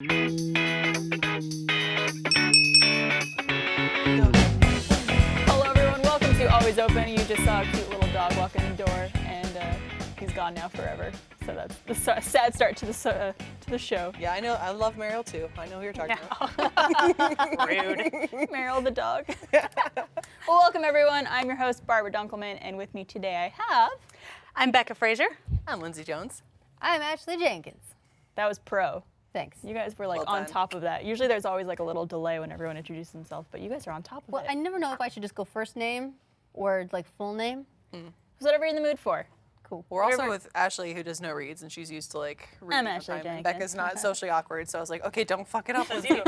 Hello everyone, welcome to Always Open. You just saw a cute little dog walk in the door, and he's gone now forever. So that's the sad start to the show. Yeah, I know. I love Meryl too. I know who you're talking about. Rude. Meryl the dog. Well, welcome everyone. I'm your host, Barbara Dunkelman, and with me today I have... I'm Becca Frasier. I'm Lindsay Jones. I'm Ashley Jenkins. That was pro. Thanks. You guys were like Well on done. top of that. Usually there's always like a little delay when everyone introduces themselves, but you guys are on top of Well, it. I never know if I should just go first name or like full name. It's whatever you're in the mood for. Cool. We're also with Ashley, who does no reads, and she's used to like reading. I'm Ashley all the time, and Jenkins. Becca's not socially awkward, so I was like, okay, don't fuck it up. Lindsay.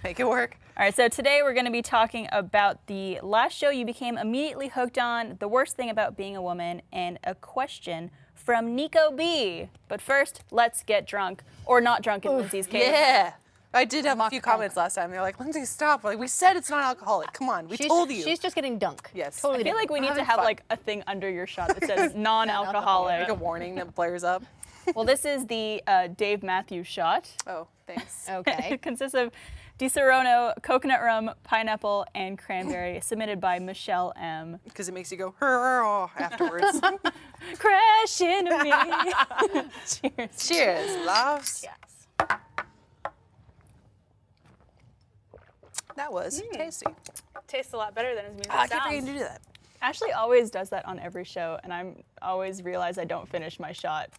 Make it work. All right, so today we're going to be talking about the last show you became immediately hooked on, the worst thing about being a woman, and a question from Nico B. But first, let's get drunk, or not drunk in Lindsay's case. Yeah. I did have a few drunk. comments last time. They're like, Lindsay, stop. Like, we said it's not alcoholic. Come on, we told you. She's just getting dunk. Yes. Totally I feel like we need to having have fun. like a thing under your shot that says non-alcoholic. Like a warning that blares up. Well, this is the Dave Matthews shot. Oh, thanks. Okay. It consists of Di Serono, coconut rum, pineapple, and cranberry, submitted by Michelle M. Because it makes you go, "Hurrah," afterwards. Crash into me. Cheers. Cheers, loves. Yes. That was tasty. Tastes a lot better than his music I keep forgetting sounds. to do that. Ashley always does that on every show, and I'm always realize I don't finish my shot.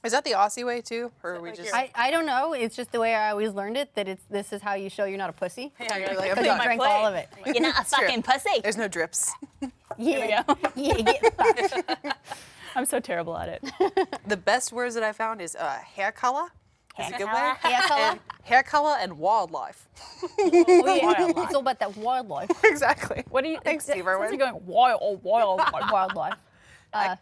Is that the Aussie way too, or are we like just? your- I don't know. It's just the way I always learned it. That this is how you show you're not a pussy. Yeah, you're like, Because I'm you done. drank plate. all of it. You're not a fucking pussy. There's no drips. Yeah. Yeah. Get fucked. I'm so terrible at it. The best words that I found is hair color. Is a good way. Hair color. And hair color and wildlife. Oh, yeah. It's all about that wildlife. Exactly. What do you? Thanks, Steve Sounds like Irwin. going wild. Wildlife.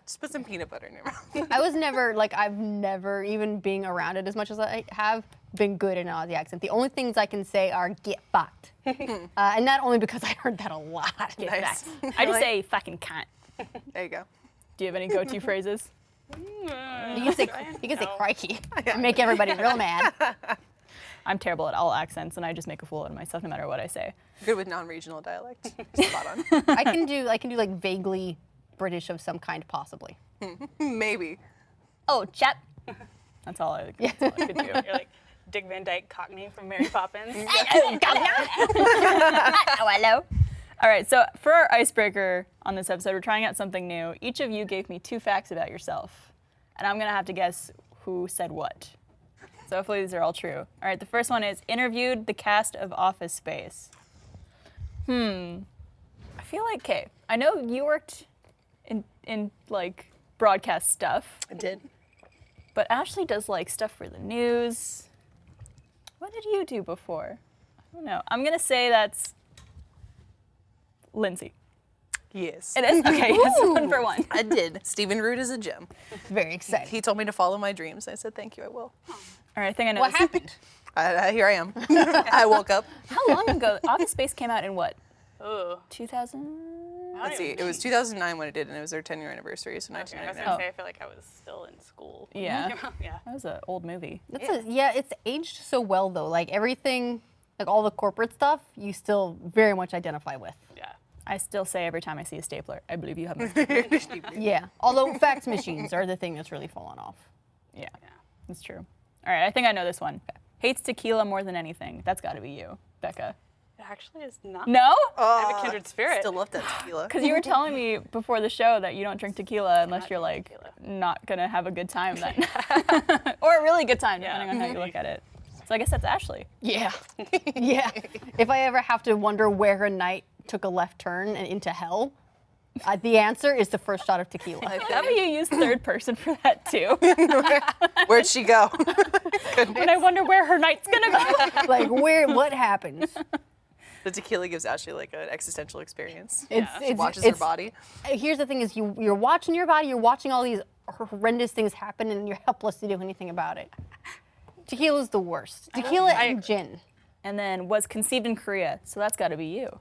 Just put some peanut butter in your mouth. I was never I've never even being around it as much as I have been good in an Aussie accent. The only things I can say are get fucked, and not only because I heard that a lot. Get Nice. fucked. I just say fucking cunt. There you go. Do you have any go-to phrases? You can say crikey and make everybody real mad. I'm terrible at all accents, and I just make a fool out of myself no matter what I say. Good with non-regional dialect. Spot on. I can do like vaguely British of some kind, possibly. Maybe. Oh, chap. That's all I could do. You're like Dick Van Dyke Cockney from Mary Poppins. Hello. All right, so for our icebreaker on this episode, we're trying out something new. Each of you gave me 2 facts about yourself, and I'm gonna have to guess who said what. So hopefully these are all true. All right, the first one is interviewed the cast of Office Space. I feel like, okay, I know you worked in like broadcast stuff, I did. but Ashley does like stuff for the news. What did you do before? I don't know. I'm gonna say that's Lindsay. Yes. It is? Okay, yes, 1 for 1. I did. Stephen Root is a gem. Very exciting. He told me to follow my dreams. I said, thank you, I will. All right, I think I know What this. happened? Here I am. I woke up. How long ago? Office Space came out in what? Ooh. 2000? Let's see. It was 2009 when it did, and it was their 10-year anniversary, so Okay, I was 1999. gonna say I feel like I was still in school. Yeah. Yeah. That was an old movie. It's aged so well though. Like everything, like all the corporate stuff, you still very much identify with. Yeah. I still say every time I see a stapler, I believe you have my Yeah. Although fax machines are the thing that's really fallen off. Yeah, that's true. All right, I think I know this one. Hates tequila more than anything. That's got to be you, Becca. It actually is not. No? I have a kindred spirit. Still love that tequila. Because you were telling me before the show that you don't drink tequila unless you're like tequila. not gonna have a good time then, or a really good time depending on how you look at it. So I guess that's Ashley. Yeah. Yeah. If I ever have to wonder where a night took a left turn and into hell, the answer is the first shot of tequila. Is that why you use third person for that too? Where'd she go? And I wonder where her night's gonna go. Like what happens? The tequila gives Ashley like an existential experience. It's, She watches her body. Here's the thing: is you're watching your body, you're watching all these horrendous things happen, and you're helpless to do anything about it. Tequila's the worst. Tequila and gin. And then was conceived in Korea, so that's got to be you,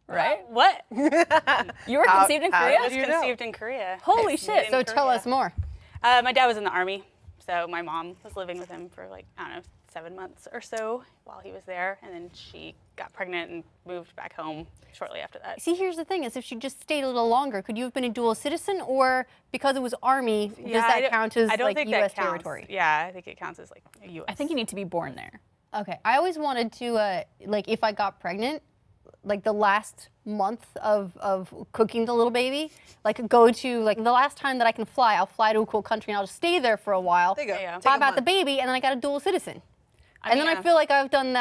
right? What? You were conceived in how Korea? I was do you know? conceived in Korea. Holy shit! So tell us more. My dad was in the army. So my mom was living with him for like, I don't know, 7 months or so while he was there. And then she got pregnant and moved back home shortly after that. See, here's the thing: is if she just stayed a little longer, could you have been a dual citizen, or because it was Army, does that count as I don't like think U.S. that counts. territory? Yeah, I think it counts as like a U.S. I think you need to be born there. Okay, I always wanted to, like, if I got pregnant, like the last month of cooking the little baby, like go to, like the last time that I can fly, I'll fly to a cool country and I'll just stay there for a while, There you go. Yeah. Take pop a out the month. baby, and then I got a dual citizen. I And mean, then I feel like I've done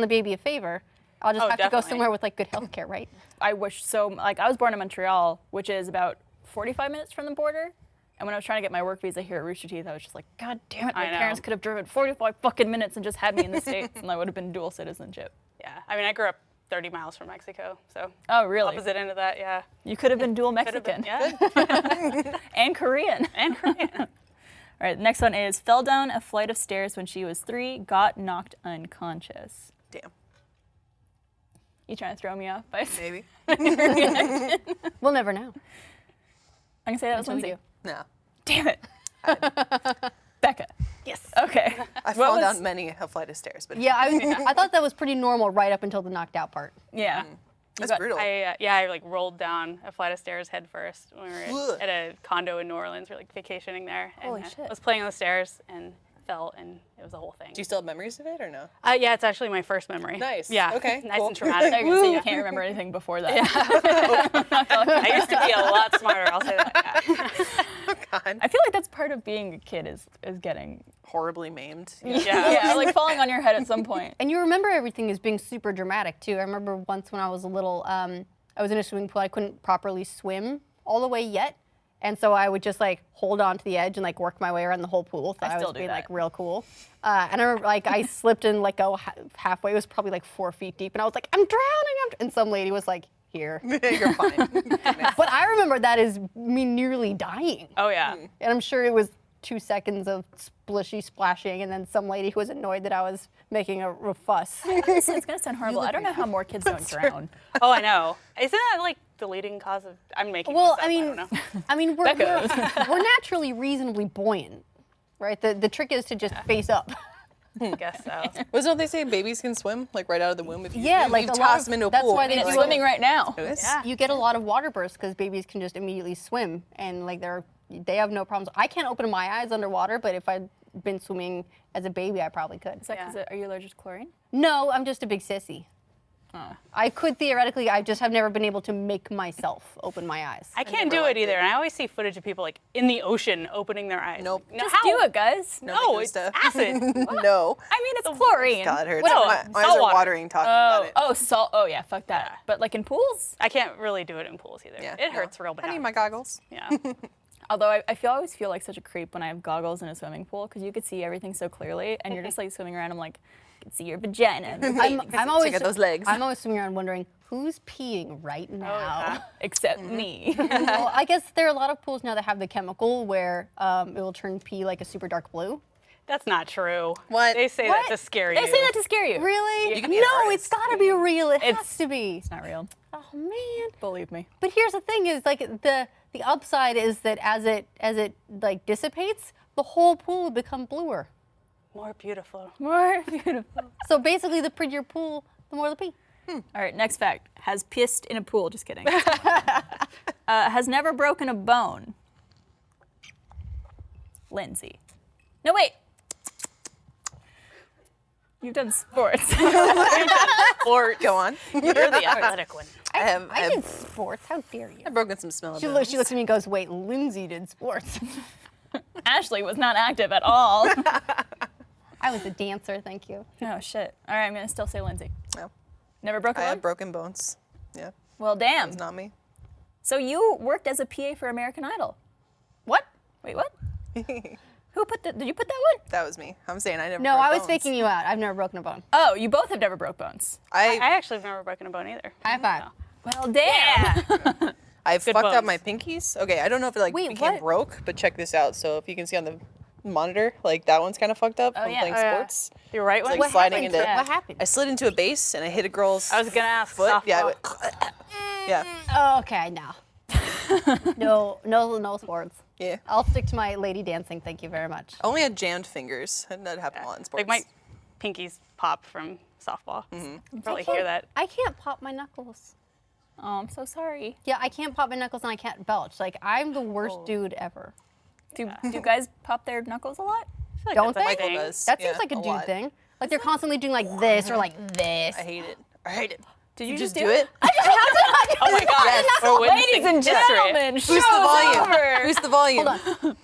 the baby a favor. I'll just Oh, have to go definitely. somewhere with like good health care, right? I wish so. Like I was born in Montreal, which is about 45 minutes from the border. And when I was trying to get my work visa here at Rooster Teeth, I was just like, God damn it! My I know. parents could have driven 45 fucking minutes and just had me in the States, and I would have been dual citizenship. Yeah, I mean, I grew up 30 miles from Mexico, so Oh, really? opposite end of that, yeah. You could have been dual Could have Mexican been, yeah. and Korean. And Korean. All right, the next one is fell down a flight of stairs when she was 3, got knocked unconscious. Damn. You trying to throw me off by Maybe. We'll never know. I can say that was Until we Lindsay. do. No. Damn it. Becca. Yes. Okay. I've What fallen was- down many a flight of stairs, but Yeah, I thought that was pretty normal right up until the knocked out part. Yeah. that's got- brutal. I like rolled down a flight of stairs head first when we were Ugh. at a condo in New Orleans. We were like vacationing there. Holy and, shit. was playing on the stairs and fell, and it was a whole thing. Do you still have memories of it or no? Yeah, it's actually my first memory. Nice. Yeah. Okay, Nice cool. and traumatic. I was gonna say you can't remember anything before that. I used to be a lot smarter. I'll say that. Yeah. God. I feel like that's part of being a kid is getting Horribly maimed. yeah, like falling on your head at some point. And you remember everything as being super dramatic too. I remember once when I was a little, I was in a swimming pool. I couldn't properly swim all the way yet, and so I would just like hold on to the edge and like work my way around the whole pool. Thought I still was do being that. like real cool. And I remember like I slipped and like go halfway. It was probably like 4 feet deep, and I was like, I'm drowning. And some lady was like, here. You're fine. But I remember that as me nearly dying. Oh yeah. And I'm sure it was 2 seconds of splishy splashing, and then some lady who was annoyed that I was making a fuss. Honestly, it's gonna sound horrible. I don't know how more kids don't drown. Oh, I know. Isn't that like the leading cause of? I'm making. Well, this up, I mean, don't know. I mean, Becca. we're naturally reasonably buoyant, right? The trick is to just face up. I guess so. Wasn't what they say babies can swim like right out of the womb if you, Yeah, if like you a lot toss of- them into a that's pool. why they And it's do Like, swimming right now. Yes. Yeah. You get a lot of water bursts because babies can just immediately swim, and like they have no problems. I can't open my eyes underwater, but if I'd been swimming as a baby, I probably could. Is that 'cause are you allergic to chlorine? No, I'm just a big sissy. I could theoretically, I just have never been able to make myself open my eyes. I can't do it either, and I always see footage of people like in the ocean opening their eyes. Nope. No, Just how? do it, guys. No, it's acid. No. I mean, it's chlorine. God, it hurts. No, My eyes are saltwater. watering talking about it. Oh, salt. Oh, yeah, fuck that. Yeah. But like in pools? I can't really do it in pools either. Yeah, It no. hurts real bad. I need my goggles. Yeah. Although I always feel like such a creep when I have goggles in a swimming pool because you could see everything so clearly, and you're just like swimming around. I'm like, I can see your vagina. I'm always out those legs. I'm always swimming around wondering who's peeing right now. yeah. Except me. Well, I guess there are a lot of pools now that have the chemical where it will turn pee like a super dark blue. That's not true. What? They say What? that to scare you. They say that to scare you. Really? You can be an No, artist. it's gotta be real. It It's- has to be. It's not real. Oh man. Believe me. But here's the thing: is like the upside is that as it like dissipates, the whole pool will become bluer. More beautiful. More beautiful. So basically, the prettier pool, the more the pee. All right, next fact. Has pissed in a pool. Just kidding. Has never broken a bone. Lindsay. No, wait. You've done sports. Or Go on. you're the athletic one. I did sports. How dare you? I've broken some smell. She looks at me and goes, "Wait, Lindsay did sports." Ashley was not active at all. I was a dancer, thank you. Oh, shit. All right, I'm going to still say Lindsay. No. Never broke a I bone? have broken bones. Yeah. Well, damn. It's not me. So you worked as a PA for American Idol. What? Wait, what? Who put did you put that one? That was me. I'm saying I never No, broke I was bones. faking you out. I've never broken a bone. Oh, you both have never broke bones. I I actually have never broken a bone either. High five. Well, damn. Yeah. I Good fucked up bones. my pinkies. Okay, I don't know if it like Wait, became what? broke, but check this out. So if you can see on the monitor, like that one's kind of fucked up from yeah. playing Oh, yeah. sports. You're right one. like What sliding happened? into- What happened? I slid into a base and I hit a girl's I was gonna ask foot. softball. Yeah. I went, yeah. Oh, okay, no. No sports. Yeah. I'll stick to my lady dancing. Thank you very much. I only had jammed fingers, and that happened a lot in sports. Like my pinkies pop from softball. You probably hear that. I can't pop my knuckles. Oh, I'm so sorry. Yeah, I can't pop my knuckles and I can't belch. Like, I'm the worst dude ever. Do guys pop their knuckles a lot? I feel like Don't that's a they? thing. Michael does. That Yeah, seems like a dude lot. thing. Like, they're constantly doing like this or like this. I hate it. I hate it. Did you Just just do it? Oh my god. We're Ladies and witnessing history. gentlemen, Boost the show's volume. over. Boost the volume. Hold on.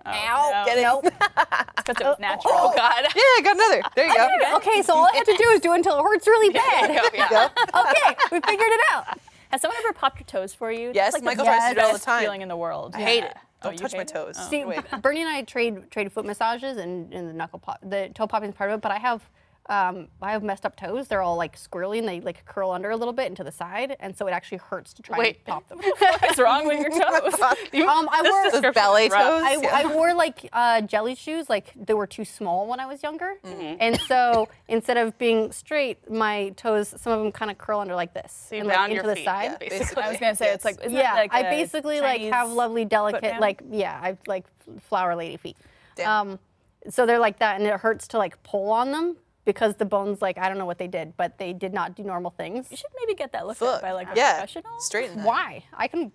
Ow. Get it? Nope. Because it was natural. Oh god. Yeah, I got another. There you go. Okay, so all I have to do is do it until it hurts really bad. Yeah. Okay, we figured it out. Has someone ever popped your toes for you? Yes, That's like Michael the tries to do it all the best time. feeling in the world. I hate it. Oh, Don't you touch my hate it? toes. Oh. See, Wait. Bernie and I trade foot massages and the knuckle pop. The toe popping is part of it, but I have messed up toes. They're all like squirrely and they like curl under a little bit and to the side, and so it actually hurts to try Wait. and pop them. What's wrong with your toes? I This wore description Those ballet is rough. toes? I wore like jelly shoes, like they were too small when I was younger, and so instead of being straight, my toes, some of them kind of curl under like this So you and like bound into your the feet, side. yeah, basically. I was gonna say it's like isn't Yeah, that like I a basically Chinese like have lovely, delicate, foot like I have like flower lady feet. Damn. So they're like that, and it hurts to like pull on them because the bones, like I don't know what they did, but they did not do normal things. You should maybe get that looked Fuck. at by like a Yeah. professional. Straighten that. Why? I can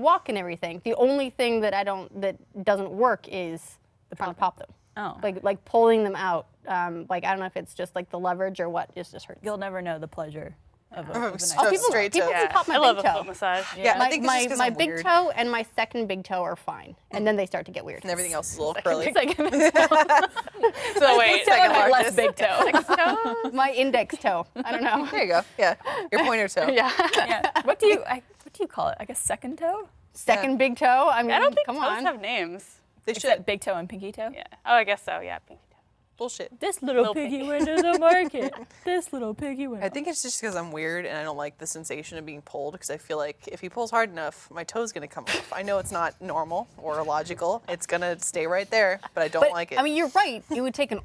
walk and everything. The only thing that that doesn't work is trying to pop them. Oh. Like pulling them out. Like I don't know if it's just like the leverage or what. It just hurts. You'll never know the pleasure of a nice Oh, toe. straight people toe. can pop my I love big a toe. foot massage. Yeah, I think it's just 'cause my I'm big weird. toe and my second big toe are fine, and then they start to get weird. And everything else is a little curly. So wait. Second less largest. big toe. My index toe. I don't know. There you go. Yeah. Your pointer toe. Yeah. Yeah. What do you call it? I guess second toe. Second big toe. I mean, I don't think come toes on. have names. They Except should. big toe and pinky toe. Yeah. Oh, I guess so. Yeah. Pinky toe. Bullshit. This little Little piggy piggy. went to the market. This little piggy went. I think it's just because I'm weird and I don't like the sensation of being pulled because I feel like if he pulls hard enough, my toe's gonna come off. I know it's not normal or logical. It's gonna stay right there, but I don't But like it. I mean, you're right. It would take an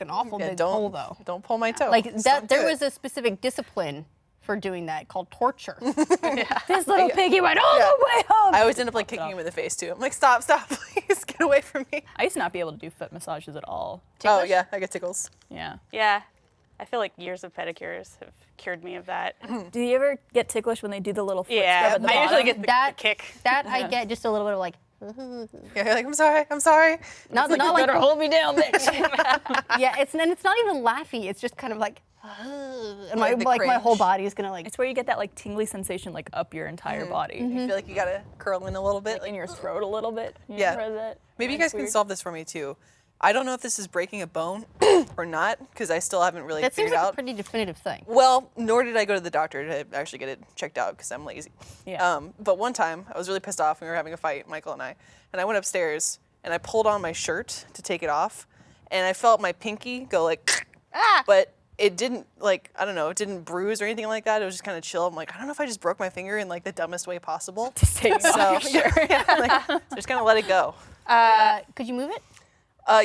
awful yeah, big don't pull though. don't pull my toe. Like Just that. don't do There it. was a specific discipline for doing that called torture. This little piggy went all the way home. I always end up like kicking him in the face too. I'm like, stop, please, get away from me. I used to not be able to do foot massages at all. Oh yeah, I get tickles. Yeah. Yeah. I feel like years of pedicures have cured me of that. Do you ever get ticklish when they do the little foot Yeah. scrub at the I usually bottom? get the That- kick. That I get just a little bit of like. Yeah, you're like, I'm sorry. Not like Better hold me down, bitch. yeah. It's not even laughy. It's just kind of like. And my Like the my whole cringe. body is gonna like. It's where you get that like tingly sensation like up your entire body, You feel like you gotta curl in a little bit. like in your throat a little bit. Yeah. That? Maybe you It's guys can weird. solve this for me too. I don't know if this is breaking a bone or not because I still haven't really That seems figured like a out. pretty definitive thing. Well, nor did I go to the doctor to actually get it checked out because I'm lazy. Yeah. But one time I was really pissed off. We were having a fight, Michael and I went upstairs and I pulled on my shirt to take it off, and I felt my pinky go like, but it didn't like I don't know, it didn't bruise or anything like that. It was just kind of chill. I'm like, I don't know if I just broke my finger in like the dumbest way possible. Just take it off. yeah, like, so just kind of let it go. Could you move it?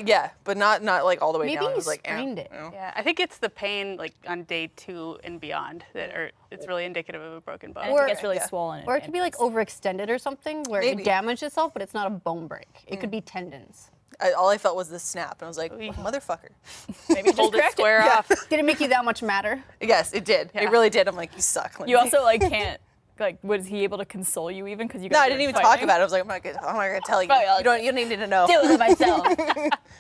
Yeah, but not like all the way Maybe down. It you was like, sprained it. Yeah. I think it's the pain like on day 2 and beyond it's really indicative of a broken bone. And Or- it gets really yeah. swollen. Or it could be like overextended or something where Maybe. it damaged itself, but it's not a bone break. It could be tendons. all I felt was the snap, and I was like, motherfucker. maybe just Hold it correct it. square off. Did it make you that much madder? Yes, it did. Yeah. It really did. I'm like, you suck. You Lindsay. also like can't like was he able to console you even because you guys No, I were didn't even fighting? talk about it. I was like, I'm not gonna tell you. Right, You don't need to know. Do it myself.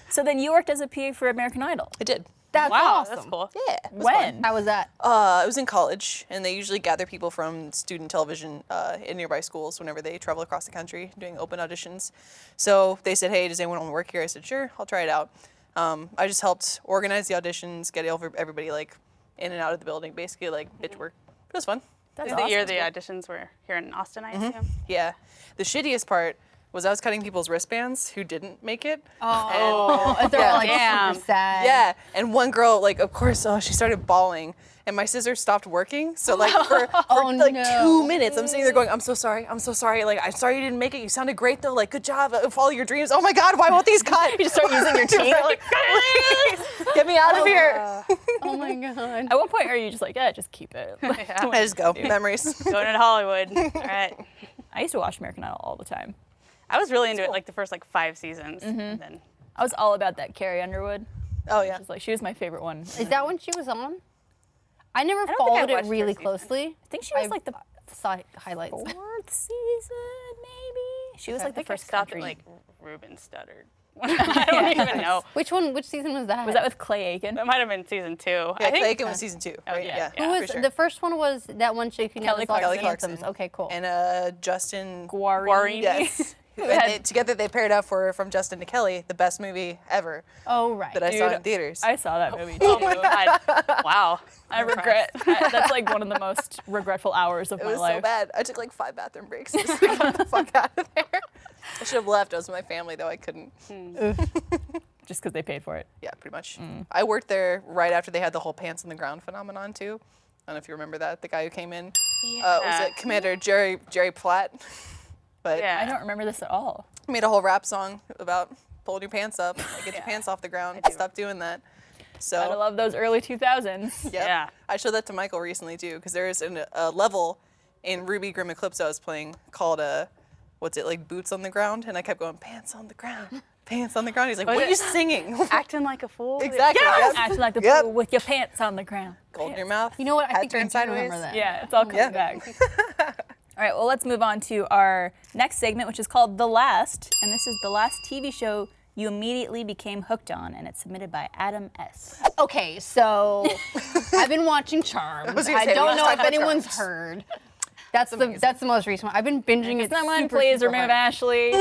So then you worked as a PA for American Idol. I did. That's Wow, awesome. that's cool. Yeah. it was When? How was that? fun. It was in college, and they usually gather people from student television in nearby schools whenever they travel across the country doing open auditions. So they said, hey, does anyone want to work here? I said, sure, I'll try it out. I just helped organize the auditions, get everybody like in and out of the building, basically like bitch work. It was fun. That's The year the auditions were here in Austin, I assume. Yeah. The shittiest part was I was cutting people's wristbands who didn't make it. Oh, they're all like Damn. super sad. Yeah, and one girl, like, of course, she started bawling, and my scissors stopped working. So, like, for like no. 2 minutes, I'm sitting there going, I'm so sorry. Like, I'm sorry you didn't make it. You sounded great, though. Like, good job. Follow your dreams. Oh, my God, why won't these cut? You just start using your teeth. Like, please, get me out of here. Oh my god. At what point are you just like, yeah, just keep it? I just go, memories. Going to Hollywood. All right. I used to watch American Idol all the time. I was really into it like the first like 5 seasons, and then I was all about that Carrie Underwood. Oh yeah. She was my favorite one. Is that when she was on? I never don't think I followed it watched her really season. closely. I think she was I've- like the Saw highlights. 4th season, maybe. She was I like the think I first stopped country. at like Ruben stuttered. I don't even know. Which season was that? Was that with Clay Aiken? That might have been season 2. Yeah, I think Clay Aiken was season 2, right? yeah. Who was for sure. the first one? Was that one chick who Kelly never saw Clarkson. Kelly the Clarkson. anthems? Okay, cool. And Justin Guarini. Yes. Together they paired up for From Justin to Kelly, the best movie ever Oh right. that I saw Dude, in theaters. I saw that movie too. Oh my god! Wow. I regret. That's like one of the most regretful hours of It my was life. so bad. I took like 5 bathroom breaks just to get the fuck out of there. I should have left. I was with my family though. I couldn't. Just because they paid for it. Yeah, pretty much. I worked there right after they had the whole pants on the ground phenomenon too. I don't know if you remember that. The guy who came in was Yeah. it Commander Jerry Platt? But Yeah. I don't remember this at all. he made a whole rap song about pulling your pants up, like, get your pants off the ground. Stop doing that. So I love those early 2000s. Yep. Yeah. I showed that to Michael recently too, because there's a level in Ruby Grim Eclipse I was playing called what's it, like Boots on the Ground, and I kept going pants on the ground, pants on the ground. He's like, what are you singing? Acting like a fool. Exactly. Yes! Yep. Acting like the Yep. fool with your pants on the ground. Gold in your mouth. You know what? I Head think I turned do remember sideways. that. Yeah, it's all coming Yeah. back. All right, well, let's move on to our next segment, which is called The Last. And this is the last TV show you immediately became hooked on, and it's submitted by Adam S. Okay, so I've been watching Charmed. was gonna I say, we don't must know talk if about anyone's Charmed. heard. That's the most recent one. I've been binging it. Someone super, please super remove hard. Ashley.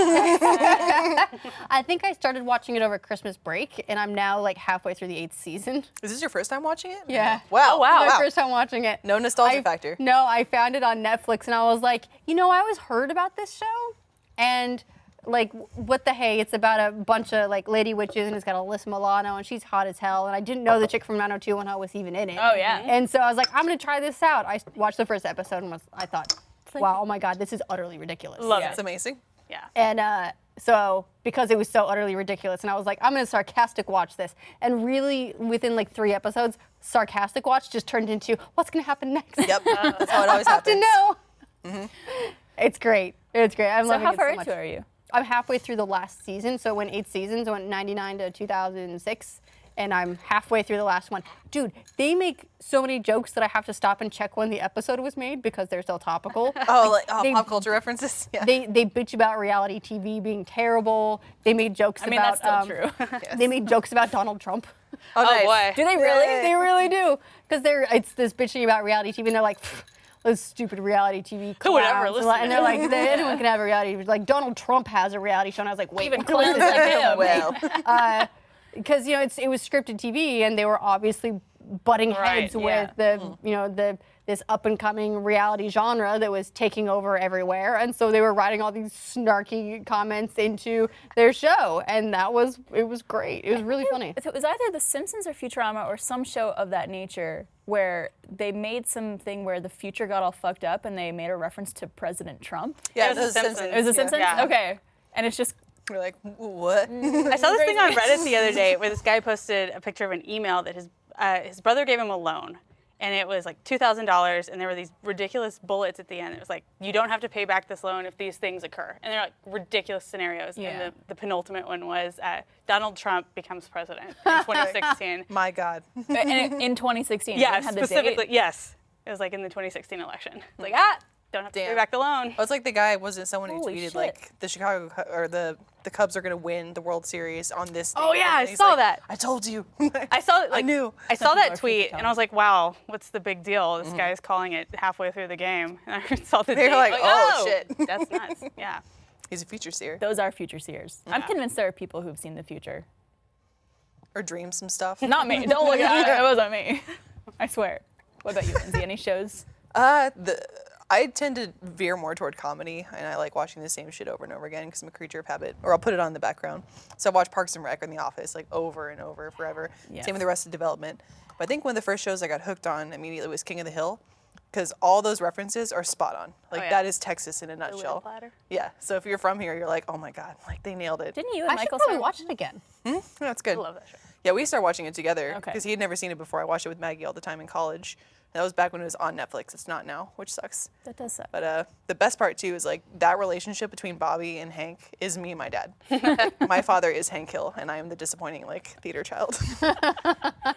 I think I started watching it over Christmas break, and I'm now like halfway through the 8th season. Is this your first time watching it? Yeah. Wow. Oh, wow. My first time watching it. No nostalgia I- factor. No, I found it on Netflix, and I was like, I always heard about this show, and like, what the hey? It's about a bunch of like lady witches, and it's got Alyssa Milano, and she's hot as hell, and I didn't know the chick from 90210 was even in it. Oh, yeah. And so I was like, I'm gonna try this out. I watched the first episode and I thought, wow, oh my god, this is utterly ridiculous. Love It's amazing. Yeah. And so because it was so utterly ridiculous, and I was like, I'm gonna sarcastic watch this. And really, within like 3 episodes, sarcastic watch just turned into what's gonna happen next. Yep. That's how it always I have to happens. know. It's great. It's great. I'm So loving how it far so much. into are you? I'm halfway through the last season. So it went 8 seasons. It went 99 to 2006. And I'm halfway through the last one. Dude, they make so many jokes that I have to stop and check when the episode was made because they're so topical. Oh, They- pop culture references. Yeah. They bitch about reality TV being terrible. They made jokes I mean, about that's still true. They made jokes about Donald Trump. Oh, nice. boy. Do they really? They really do. Because it's this bitching about reality TV, and they're like, those stupid reality TV Who would ever clowns. listen And to they're like, anyone can have a reality TV. Like, Donald Trump has a reality show, and I was like, wait. Even clowns like him. Well, Because, it was scripted TV, and they were obviously butting Right, heads yeah. with this up-and-coming reality genre that was taking over everywhere. And so they were writing all these snarky comments into their show, and it was great. It was really funny. It was either The Simpsons or Futurama or some show of that nature where they made something where the future got all fucked up and they made a reference to President Trump. yeah, It was The Simpsons. It was The Simpsons? Yeah. Okay. And it's just, We're like, what? I saw this thing on Reddit the other day where this guy posted a picture of an email that his brother gave him a loan. And it was like $2,000, and there were these ridiculous bullets at the end. It was like, you don't have to pay back this loan if these things occur. And they're like ridiculous scenarios. Yeah. And the penultimate one was Donald Trump becomes president in 2016. My God. in 2016. Yeah, they had the date. specifically, yes. It was like in the 2016 election. It's like, don't have to pay Damn. back the loan. Oh, it's like the guy wasn't someone who Holy tweeted shit. like the Chicago or the Cubs are gonna win the World Series on this day. Oh, yeah, And I he's saw like, that. I told you. I saw it. Like, knew. I saw Some people that are tweet, freaking and I was like, "Wow, what's the big deal? This guy's calling it halfway through the game." And I saw the They're date, like, "Oh, shit." that's nuts." Yeah. He's a future seer Those are future seers. I'm Yeah. convinced there are people who've seen the future. or dreams some stuff. Not me. Don't look at it. It wasn't me. I swear. What about you, Lindsay? Any shows? I tend to veer more toward comedy, and I like watching the same shit over and over again because I'm a creature of habit. Or I'll put it on in the background. So I watch Parks and Rec and The Office like over and over forever. Yes. Same with the rest of Development. But I think one of the first shows I got hooked on immediately was King of the Hill, because all those references are spot on. Like yeah. that is Texas in a The nutshell. platter. Yeah. So if you're from here, you're like, oh my God, like they nailed it. Didn't you and I should Michael probably start? watch it again. That's good. I love that show. Yeah, we started watching it together Okay. because he had never seen it before. I watched it with Maggie all the time in college. That was back when it was on Netflix. It's not now, which sucks. That does suck. But the best part too is like that relationship between Bobby and Hank is me and my dad. My father is Hank Hill, and I am the disappointing like theater child.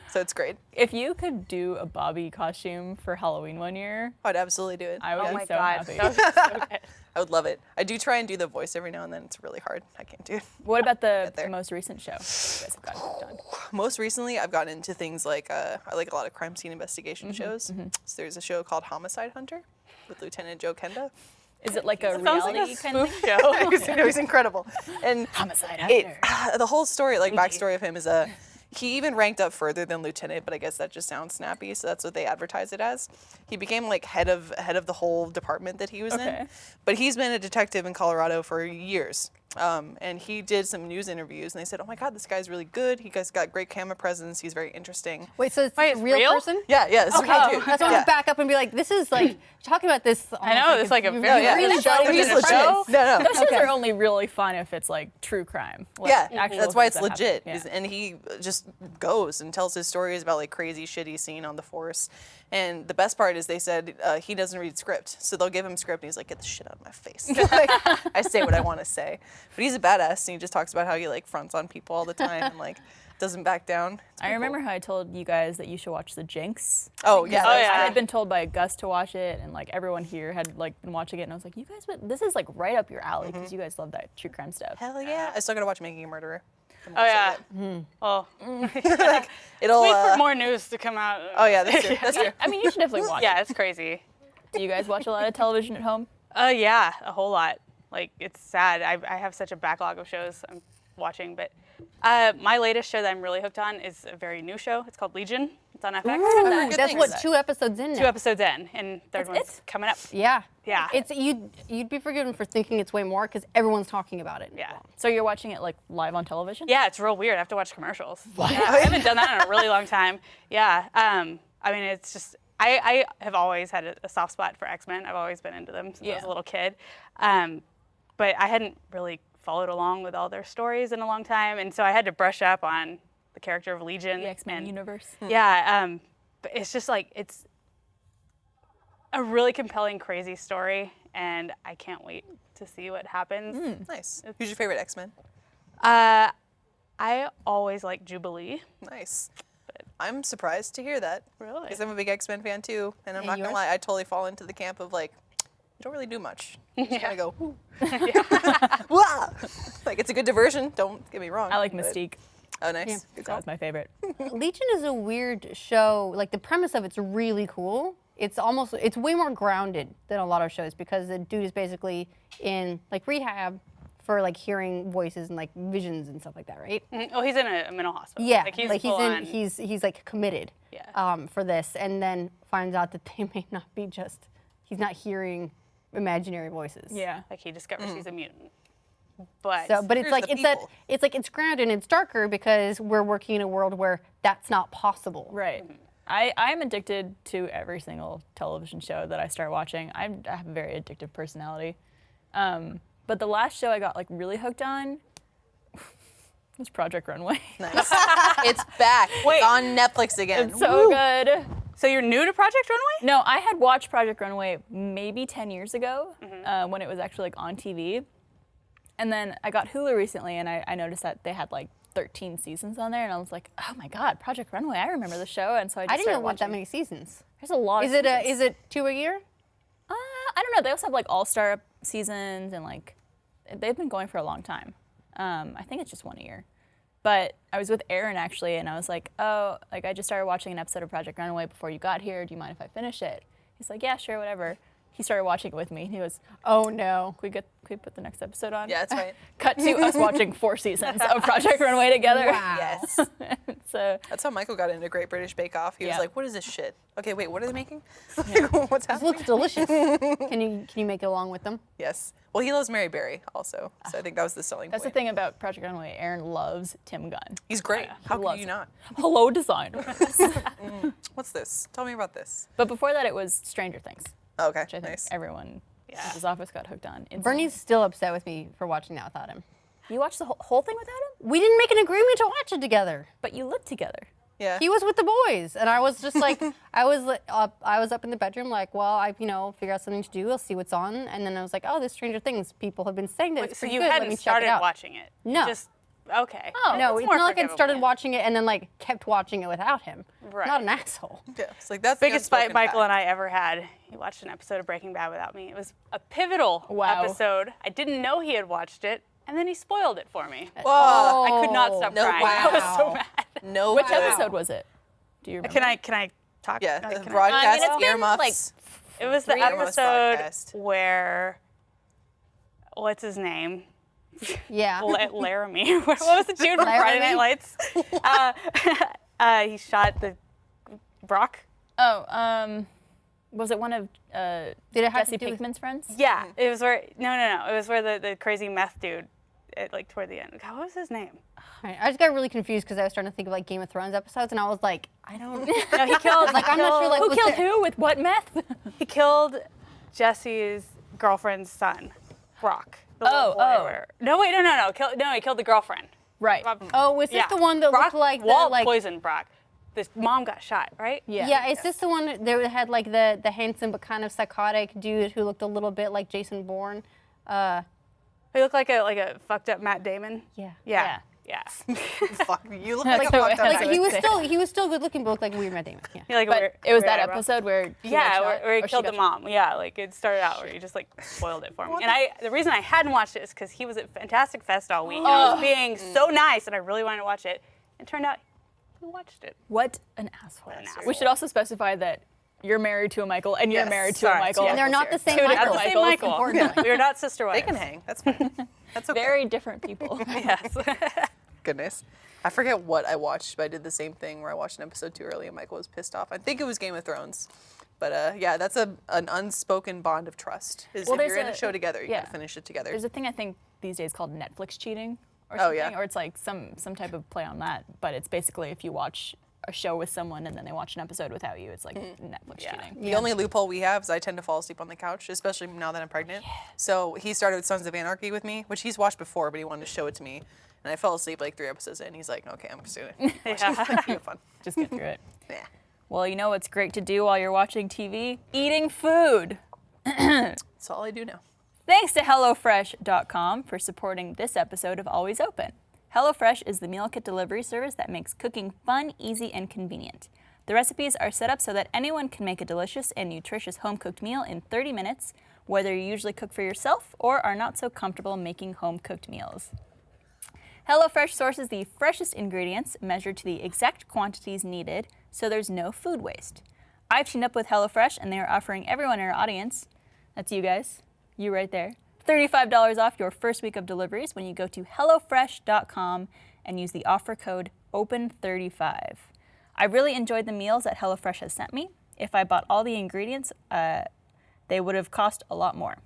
So it's great. If you could do a Bobby costume for Halloween one year, I'd absolutely do it. I would Oh be my so god, happy. that was so good. I would love it. I do try and do the voice every now and then. It's really hard. I can't do it. What about the Get there. most recent show you guys have gotten hooked on? Most recently, I've gotten into things like I like a lot of crime scene investigation shows. So there's a show called Homicide Hunter with Lieutenant Joe Kenda. Is it like a Sounds like reality a kind of spoof thing? show. He's incredible. And Homicide it, Hunter. the whole story, like backstory of him is he even ranked up further than lieutenant, but I guess that just sounds snappy, so that's what they advertise it as. He became like head of the whole department that he was Okay. in. But he's been a detective in Colorado for years. And he did some news interviews, and they said, "Oh my God, this guy's really good. He guys got great camera presence. He's very interesting." Wait, so it's Wait, a it's real real? person? Yeah, it's Okay, real dude. that's why I want to back up and be like, this is like talking about this. I know, it's like a you very yeah. really real got show into He's within a legit. show. No. Those shows are only really fun if it's like true crime. Like Yeah, actual that's why things it's that legit. happen. Yeah. And he just goes and tells his stories about like crazy shit he's seen on the force. And the best part is they said he doesn't read script, so they'll give him script and he's like, "Get the shit out of my face." Like, I say what I want to say, but he's a badass and he just talks about how he like fronts on people all the time and like doesn't back down. It's I pretty remember cool. how I told you guys that you should watch The Jinx. Oh yeah. Oh, I yeah. had been told by Gus to watch it, and like everyone here had like been watching it, and I was like, "You guys, this is like right up your alley because you guys love that true crime stuff." Hell yeah! I still gotta watch Making a Murderer. Oh yeah. Oh, It'll. wait for more news to come out. Oh yeah, that's true. That's true. I mean, you should definitely watch Yeah, it. it's crazy. Do you guys watch a lot of television at home? Yeah, a whole lot. Like, it's sad. I have such a backlog of shows I'm watching, but my latest show that I'm really hooked on is a very new show. It's called Legion. It's on FX. Good That's things. what 2 episodes in now. 2 episodes in, and third That's one's it? coming up. Yeah. Yeah. It's you'd be forgiven for thinking it's way more because everyone's talking about it. Yeah. So you're watching it like live on television? Yeah, it's real weird. I have to watch commercials. Yeah, I haven't done that in a really long time. Yeah. I mean, it's just, I have always had a soft spot for X-Men. I've always been into them since I was a little kid. But I hadn't really followed along with all their stories in a long time. And so I had to brush up on the character of Legion. The X-Men and- universe. Yeah. But it's just like, it's a really compelling, crazy story. And I can't wait to see what happens. Nice. Who's your favorite X-Men? I always like Jubilee. Nice. I'm surprised to hear that. Really? Because I'm a big X-Men fan too, and I'm not gonna yours? lie, I totally fall into the camp of like, you don't really do much. You just kind of go, whoo. Wah! Like it's a good diversion. Don't get me wrong. I like but- Mystique. Oh, nice. Yeah. Good That call. was my favorite. Legion is a weird show. Like the premise of it's really cool. It's way more grounded than a lot of shows because the dude is basically in like rehab for like hearing voices and like visions and stuff like that, right? Oh, he's in a mental hospital. Yeah, like full on- he's like committed Yeah. for this, and then finds out that they may not be just he's not hearing imaginary voices. Yeah. like he discovers he's a mutant. But So, but it's Here's like the it's people. it's grounded and it's darker because we're working in a world where that's not possible. Right. I'm addicted to every single television show that I start watching. I have a very addictive personality. But the last show I got like really hooked on was Project Runway. Nice. It's back. Wait. It's on Netflix again. It's so good. so you're new to Project Runway? No, I had watched Project Runway maybe 10 years ago when it was actually like on TV. And then I got Hulu recently and I noticed that they had like 13 seasons on there and I was like, oh my God, Project Runway, I remember the show. And so I just I didn't know started it went that watching. many seasons. There's a lot Is of it seasons. is it 2 a year? I don't know. They also have like all-star seasons and like they've been going for a long time. I think it's just 1 a year. But I was with Aaron actually, and I was like, oh, like I just started watching an episode of Project Runway before you got here. Do you mind if I finish it? He's like, yeah, sure, whatever. He started watching it with me. He goes, Oh no. can we put the next episode on? Yeah, that's right. Cut to us watching 4 seasons of Project Runway together. Wow. Yes. So That's how Michael got into Great British Bake Off. He was Yeah. like, what is this shit? Okay, wait, what are they making? Like, what's It happening? looks delicious. Can you make it along with them? Yes. Well, he loves Mary Berry also, so I think that was the selling that's the point. thing about Project Runway. Aaron loves Tim Gunn. He's great. Yeah, he How could loves you it. not? Hello, designer. What's this? Tell me about this. But before that, it was Stranger Things, Oh, okay, which I think nice. everyone Yeah. at his office got hooked on. instantly. Bernie's still upset with me for watching that without him. You watched the whole thing without him? We didn't make an agreement to watch it together. But you lived together. Yeah. He was with the boys, and I was just like, I was up in the bedroom, like, well, I figure out something to do. I'll see what's on, and then I was like, oh, this Stranger Things. People have been saying that it's So pretty you good. Let hadn't me check it started out. watching it? No. Just okay. No, That's it's more not like I started forgivable. watching it and then like kept watching it without him. Right. Not an asshole. Yeah, it's like that's the Biggest fight unspoken Michael fact. and I ever had. He watched an episode of Breaking Bad without me. It was a pivotal Wow. episode. I didn't know he had watched it, and then he spoiled it for me. Whoa. I could not stop No, crying. wow. I was so mad. No. Which good. episode was it? Do you remember? Can I talk? Yeah, Can the I- broadcast it's been, earmuffs. It was the Earmuffs episode podcast. where what's his name? Yeah. Laramie. What was the dude from Friday Night Lights? He shot the Brock. Oh, was it one of Did it have Jesse to do with- Pinkman's friends? Yeah, it was where no. It was where the crazy meth dude, like toward the end. God, what was his name? Right. I just got really confused because I was starting to think of like Game of Thrones episodes, and I was like, I don't. No, he killed. Like, I'm not sure, like, Who was killed there- who with what meth? He killed Jesse's girlfriend's son, Brock. The little Oh, boy oh. or whatever. No, wait, no. He killed the girlfriend. Right. Oh, was this Yeah. the one that Brock looked like the Walt like? poisoned Brock. This mom got shot, right? Yeah. Yeah, is this the one that had like the handsome but kind of psychotic dude who looked a little bit like Jason Bourne? He looked like a fucked up Matt Damon. Yeah. Yeah. Fuck, you look That's like a the way- fucked up that's Like the he was way- he was still good looking, but looked like a weird Matt Damon. Yeah. He like But weird- it was weird that eyebrow. episode where he Yeah, got shot, where he or she killed the got shot? mom. Yeah, like it started out where he just like spoiled it for me. And the reason I hadn't watched it is because he was at Fantastic Fest all week. And I was being so nice, and I really wanted to watch it. It turned out he watched it. What an asshole. an asshole. We should also specify that you're married to a Michael and you're Yes, married to sorry, a Michael. yeah. And they're not the same Two Michael. different Not the same Michaels. Michael. Importantly. We are not sister wives. They can hang. That's fine. That's okay. Very different people. Yes. Goodness. I forget what I watched, but I did the same thing where I watched an episode too early and Michael was pissed off. I think it was Game of Thrones. But yeah, that's an unspoken bond of trust. Is Well, if there's you're in a a- show together, you yeah. gotta finish it together. There's a thing I think these days called Netflix cheating or Oh, something. yeah. Or it's like some type of play on that. But it's basically if you watch a show with someone and then they watch an episode without you, it's like Netflix cheating. The only loophole we have is I tend to fall asleep on the couch, especially now that I'm pregnant. So he started with Sons of Anarchy with me, which he's watched before, but he wanted to show it to me. And I fell asleep like 3 episodes in. He's like, okay, I'm just doing it. Have fun. Just get through it. Yeah. Well, you know what's great to do while you're watching TV? Eating food. That's all I do now. Thanks to HelloFresh.com for supporting this episode of Always Open. HelloFresh is the meal kit delivery service that makes cooking fun, easy, and convenient. The recipes are set up so that anyone can make a delicious and nutritious home-cooked meal in 30 minutes, whether you usually cook for yourself or are not so comfortable making home-cooked meals. HelloFresh sources the freshest ingredients measured to the exact quantities needed, so there's no food waste. I've teamed up with HelloFresh, and they are offering everyone in our audience, that's you guys, you right there, $35 off your first week of deliveries when you go to HelloFresh.com and use the offer code OPEN35. I really enjoyed the meals that HelloFresh has sent me. If I bought all the ingredients, they would have cost a lot more.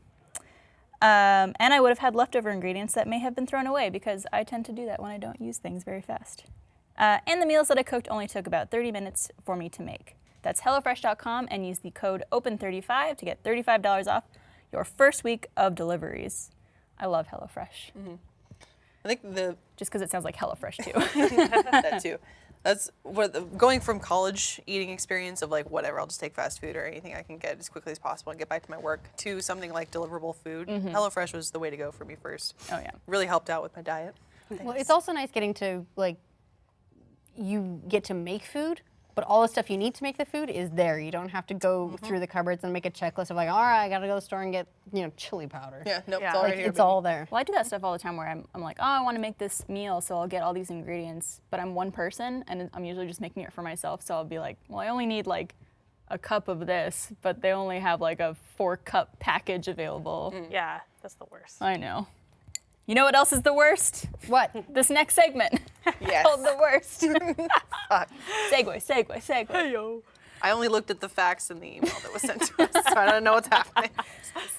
And I would have had leftover ingredients that may have been thrown away because I tend to do that when I don't use things very fast. And the meals that I cooked only took about 30 minutes for me to make. That's HelloFresh.com and use the code OPEN35 to get $35 off your first week of deliveries. I love HelloFresh. I think Just because it sounds like HelloFresh too. that too. That's what going from college eating experience of like whatever, I'll just take fast food or anything I can get as quickly as possible and get back to my work to something like deliverable food. HelloFresh was the way to go for me first. Oh yeah. Really helped out with my diet. Well, it's also nice getting to like you get to make food, but all the stuff you need to make the food is there. You don't have to go through the cupboards and make a checklist of like, all right, I gotta go to the store and get chili powder. Yeah, nope, Yeah. it's all Like right here. it's all there. Well, I do that stuff all the time where I'm like, oh, I want to make this meal, so I'll get all these ingredients, but I'm one person and I'm usually just making it for myself, so I'll be like, well, I only need like a cup of this, but they only have like a 4-cup package available. Yeah, that's the worst. I know. You know what else is the worst? What? This next segment. Yes. Called the worst. Fuck. Segue. I only looked at the facts in the email that was sent to us, so I don't know what's happening.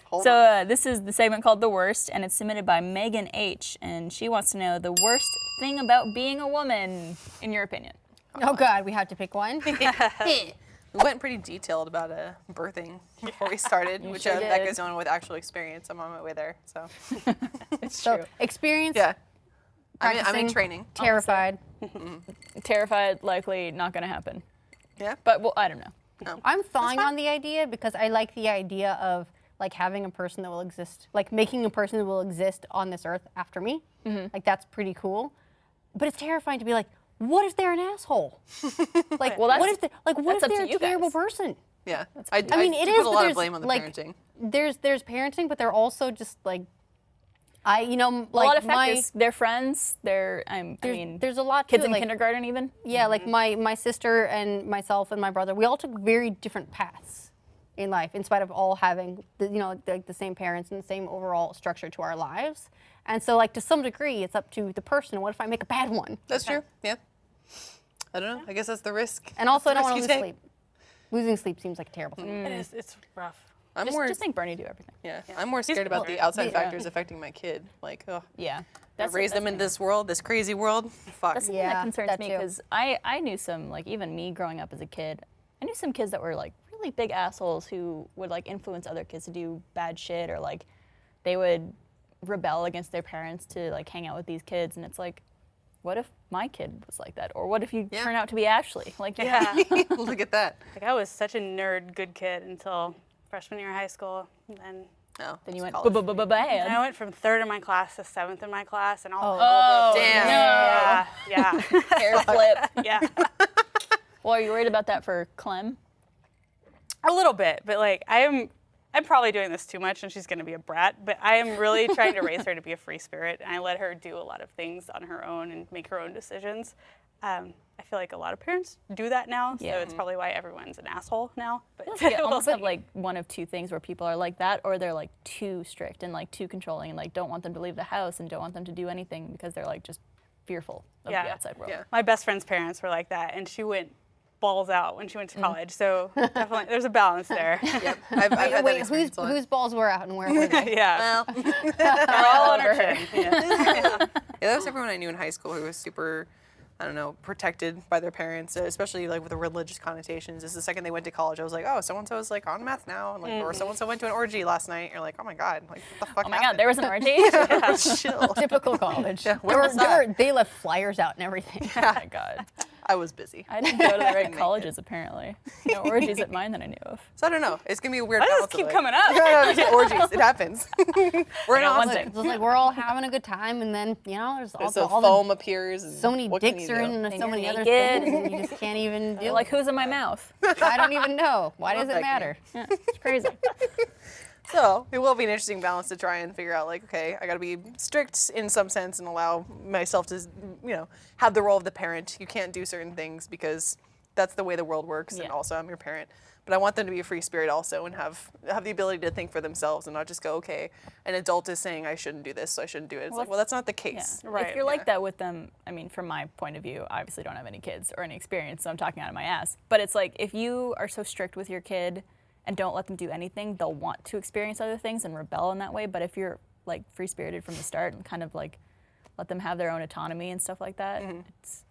Hold So on. this is the segment called The Worst, and it's submitted by Megan H. And she wants to know the worst thing about being a woman, in your opinion. Oh God, we have to pick one. We went pretty detailed about birthing before we started, which sure did. Becca's on with actual experience. I'm on my way there, so It's So true. experience. yeah. I'm in practicing, training. Terrified. Terrified, likely not gonna happen. Yeah. But well, I don't know. I'm thawing on the idea because I like the idea of like having a person that will exist, like making a person that will exist on this earth after me. Like that's pretty cool. But it's terrifying to be like, what if they're an asshole? Like, Well, what if that's what if up to they're a you terrible guys. person? Yeah. I mean, it do is, put a but lot there's of blame on the like, parenting. There's parenting, but they're also just like, you know, A lot of like factors. They're friends. I mean, there's a lot kids to it, in like, kindergarten even. Yeah, like my sister and myself and my brother, we all took very different paths in life, in spite of all having the same parents and the same overall structure to our lives. And so, like, to some degree, it's up to the person. What if I make a bad one? That's true. Yeah. I don't know. I guess that's the risk. And also, I That's don't the want risk to you lose take. sleep. Losing sleep seems like a terrible thing. It is. It's rough. I'm Just make Bernie do everything. Yeah, I'm more scared about the outside factors affecting my kid. Like, oh, Yeah. raise them in this world, this crazy world. Fuck. That's something Yeah, that concerns that me too. because I knew some, like, even me growing up as a kid, I knew some kids that were like really big assholes who would like influence other kids to do bad shit, or like they would rebel against their parents to like hang out with these kids, and it's like, what if my kid was like that, or what if you turn out to be Ashley? Like, Yeah. Look at that. Like I was such a nerd, good kid until freshman year of high school, and then Oh, then you went college. I bad. went from 3rd in my class to 7th in my class, and all. Oh, Damn. Yeah, yeah, hair flip. yeah. Well, are you worried about that for Clem? A little bit, but like I'm probably doing this too much, and she's going to be a brat. But I am really trying to raise her to be a free spirit, and I let her do a lot of things on her own and make her own decisions. I feel like a lot of parents do that now, so Yeah. it's probably why everyone's an asshole now. But You we'll almost see. have like one of two things where people are like that, or they're like too strict and like too controlling and like don't want them to leave the house and don't want them to do anything because they're like just fearful of Yeah. the outside world. Yeah. My best friend's parents were like that, and she went balls out when she went to college. So definitely, there's a balance there. Yep. I've had that Wait, experience a lot. whose balls were out and where were they? Yeah, Well, they're all on her chin. Yeah. yeah, that was everyone I knew in high school who was super, I don't know, protected by their parents, especially like with the religious connotations. Is the second they went to college, I was like, oh, so and so is like on meth now, and like, or so and so went to an orgy last night. You're like, oh my god, like what the fuck? Oh my god, happened? there was an orgy? Chill. Typical college. Yeah, where was that? They left flyers out and everything. Oh my god. I was busy. I didn't go to the right Make colleges apparently. No orgies at mine that I knew of. So I don't know. It's gonna be a weird Why does balance. this keep of, like, coming up? Yeah, orgies. It happens. We're in got one Austin. thing. It's like we're all having a good time, and then there's So also all foam the, appears. And so many what can dicks you are do? in And so you're many other naked. things, and you just can't even do. You're like, who's in my mouth? I don't even know. Why does that it matter? Yeah, it's crazy. So it will be an interesting balance to try and figure out, like, okay, I got to be strict in some sense and allow myself to, have the role of the parent. You can't do certain things because that's the way the world works, and Yeah. also I'm your parent. But I want them to be a free spirit also and have the ability to think for themselves and not just go, okay, an adult is saying I shouldn't do this, so I shouldn't do it. It's like, well, that's not the case. Yeah. Right, If you're like yeah. that with them, I mean, from my point of view, I obviously don't have any kids or any experience, so I'm talking out of my ass. But it's like, if you are so strict with your kid and don't let them do anything, they'll want to experience other things and rebel in that way. But if you're like free-spirited from the start and kind of like let them have their own autonomy and stuff like that,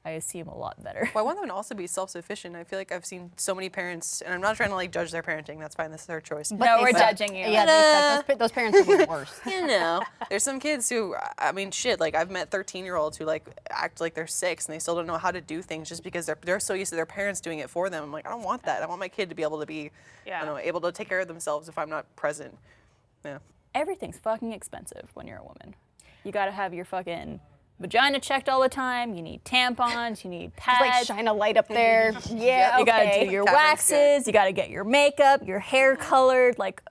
I assume a lot better. Well, I want them to also be self-sufficient. I feel like I've seen so many parents, and I'm not trying to like judge their parenting. That's fine. That's their choice. No, they we're suck. judging you. Yeah, they suck. Those parents are the worst. There's some kids who, I mean, shit, like I've met 13-year-olds who like act like they're 6 and they still don't know how to do things just because they're so used to their parents doing it for them. I'm like, I don't want that. I want my kid to be able to be, Yeah. able to take care of themselves if I'm not present. Yeah. Everything's fucking expensive when you're a woman. You gotta have your fucking vagina checked all the time. You need tampons. You need Just pads. like shine a light up there. Yeah, You gotta okay. do your Catherine's good. waxes. You gotta get your makeup, your hair colored, like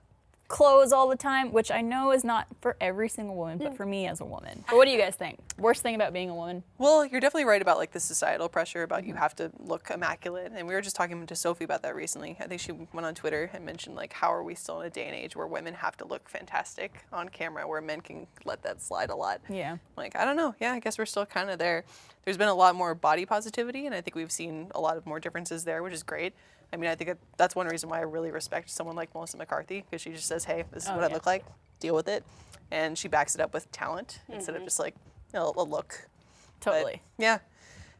clothes all the time, which I know is not for every single woman, but for me as a woman. But what do you guys think? Worst thing about being a woman? Well, you're definitely right about like the societal pressure about you have to look immaculate. And we were just talking to Sophie about that recently. I think she went on Twitter and mentioned like, how are we still in a day and age where women have to look fantastic on camera, where men can let that slide a lot? Yeah. Like, I don't know. Yeah, I guess we're still kind of there. There's been a lot more body positivity, and I think we've seen a lot of more differences there, which is great. I mean, I think that's one reason why I really respect someone like Melissa McCarthy, because she just says, hey, this is what I yeah. look like, deal with it. And she backs it up with talent instead of just like, a look. But, Totally. yeah.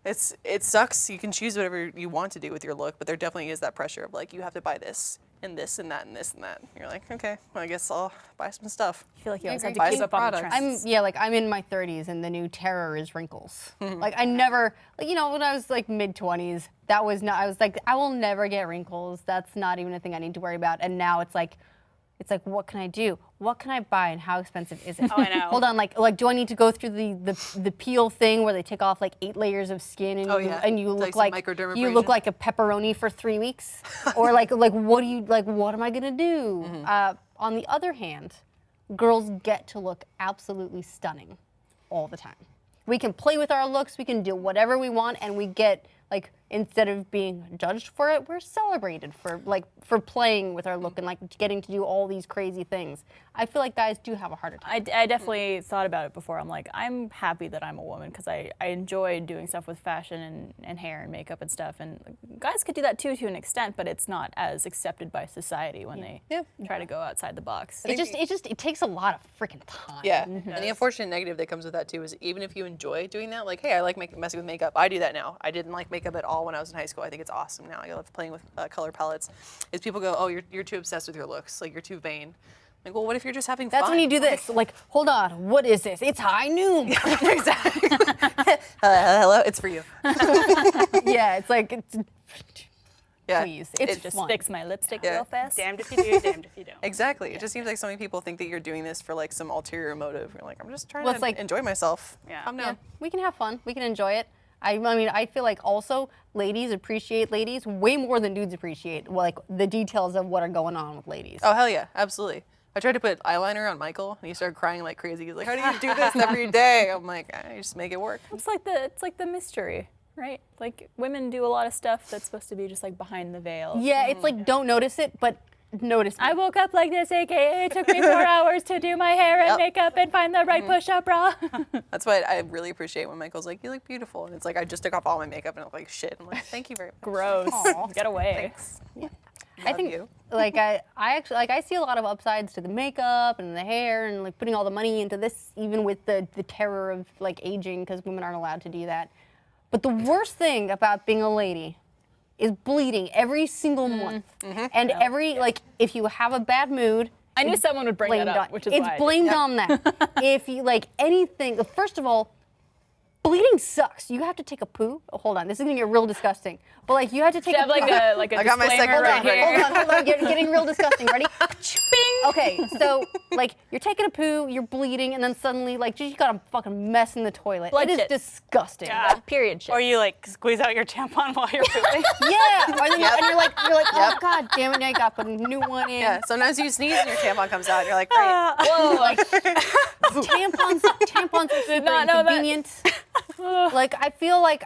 it sucks. You can choose whatever you want to do with your look, but there definitely is that pressure of like you have to buy this and this and that and this and that. And you're like, okay, well, I guess I'll buy some stuff. I feel like you always have to Buy keep some up on the products. trends. I'm in my 30s and the new terror is wrinkles. Like I never, like, you know, when I was like mid 20s, that was not, I was like, I will never get wrinkles. That's not even a thing I need to worry about. And now it's like, what can I do? What can I buy and how expensive is it? Oh, I know. Hold on, like do I need to go through the peel thing where they take off like 8 layers of skin and and you look Like like some you look microdermabrasion? like a pepperoni for 3 weeks? Or like what do you like what am I gonna do? On the other hand, girls get to look absolutely stunning all the time. We can play with our looks, we can do whatever we want, and we get like instead of being judged for it, we're celebrated for playing with our look and like getting to do all these crazy things. I feel like guys do have a harder time. I definitely thought about it before. I'm like, I'm happy that I'm a woman because I enjoy doing stuff with fashion and hair and makeup and stuff. And guys could do that too to an extent, but it's not as accepted by society when they try to go outside the box. It takes a lot of freaking time. Yeah, and the unfortunate negative that comes with that too is even if you enjoy doing that, like, hey, I like messing with makeup. I do that now. I didn't like makeup at all when I was in high school. I think it's awesome now. I love playing with color palettes. Is people go, oh, you're too obsessed with your looks, like you're too vain. Like, well, what if you're just having fun? That's when you do this. Like, hold on, what is this? It's high noon. Exactly. Hello, it's for you. Yeah, it's like, Yeah. please, It it's Just fun. fix my lipstick Yeah. real fast. Damned if you do, damned if you don't. Exactly. It just seems like so many people think that you're doing this for like some ulterior motive. You're like, I'm just trying Well, to it's like- enjoy myself. Yeah. Calm Yeah, down. we can have fun. We can enjoy it. I mean, I feel like also ladies appreciate ladies way more than dudes appreciate like the details of what are going on with ladies. Oh, hell yeah. Absolutely. I tried to put eyeliner on Michael, and he started crying like crazy. He's like, how do you do this every day? I'm like, I just make it work. It's like the mystery, right? Like women do a lot of stuff that's supposed to be just like behind the veil. Yeah, it's like don't notice it, but notice me. I woke up like this, aka it took me 4 hours to do my hair and Yep. makeup and find the right push-up bra. That's why I really appreciate when Michael's like, you look beautiful. And it's like, I just took off all my makeup, and I'm like, shit. I'm like, thank you very much. Gross. Aw. Get away. I think you. like I actually like I see a lot of upsides to the makeup and the hair and like putting all the money into this, even with the terror of like aging because women aren't allowed to do that. But the worst thing about being a lady is bleeding every single month, and every like if you have a bad mood. I knew someone would bring that blamed up, on, which is it's why I did. blamed on that. If you like anything, first of all, bleeding sucks. You have to take a poo. Oh, hold on, this is gonna get real disgusting. But like you have to take Should have a like poo. a I got my disclaimer second right round ready. here. Hold on, getting real disgusting. Ready? Okay, so like you're taking a poo, you're bleeding, and then suddenly like you got a fucking mess in the toilet. Blood it is shit. disgusting. God. Period shit. Or you like squeeze out your tampon while you're pooping. Yeah, or then and you're like, oh god damn it, now I got to put a new one in. Yeah. Sometimes you sneeze and your tampon comes out, and you're like, great. Whoa, like, Tampons are super not know that. inconvenient. Like I feel like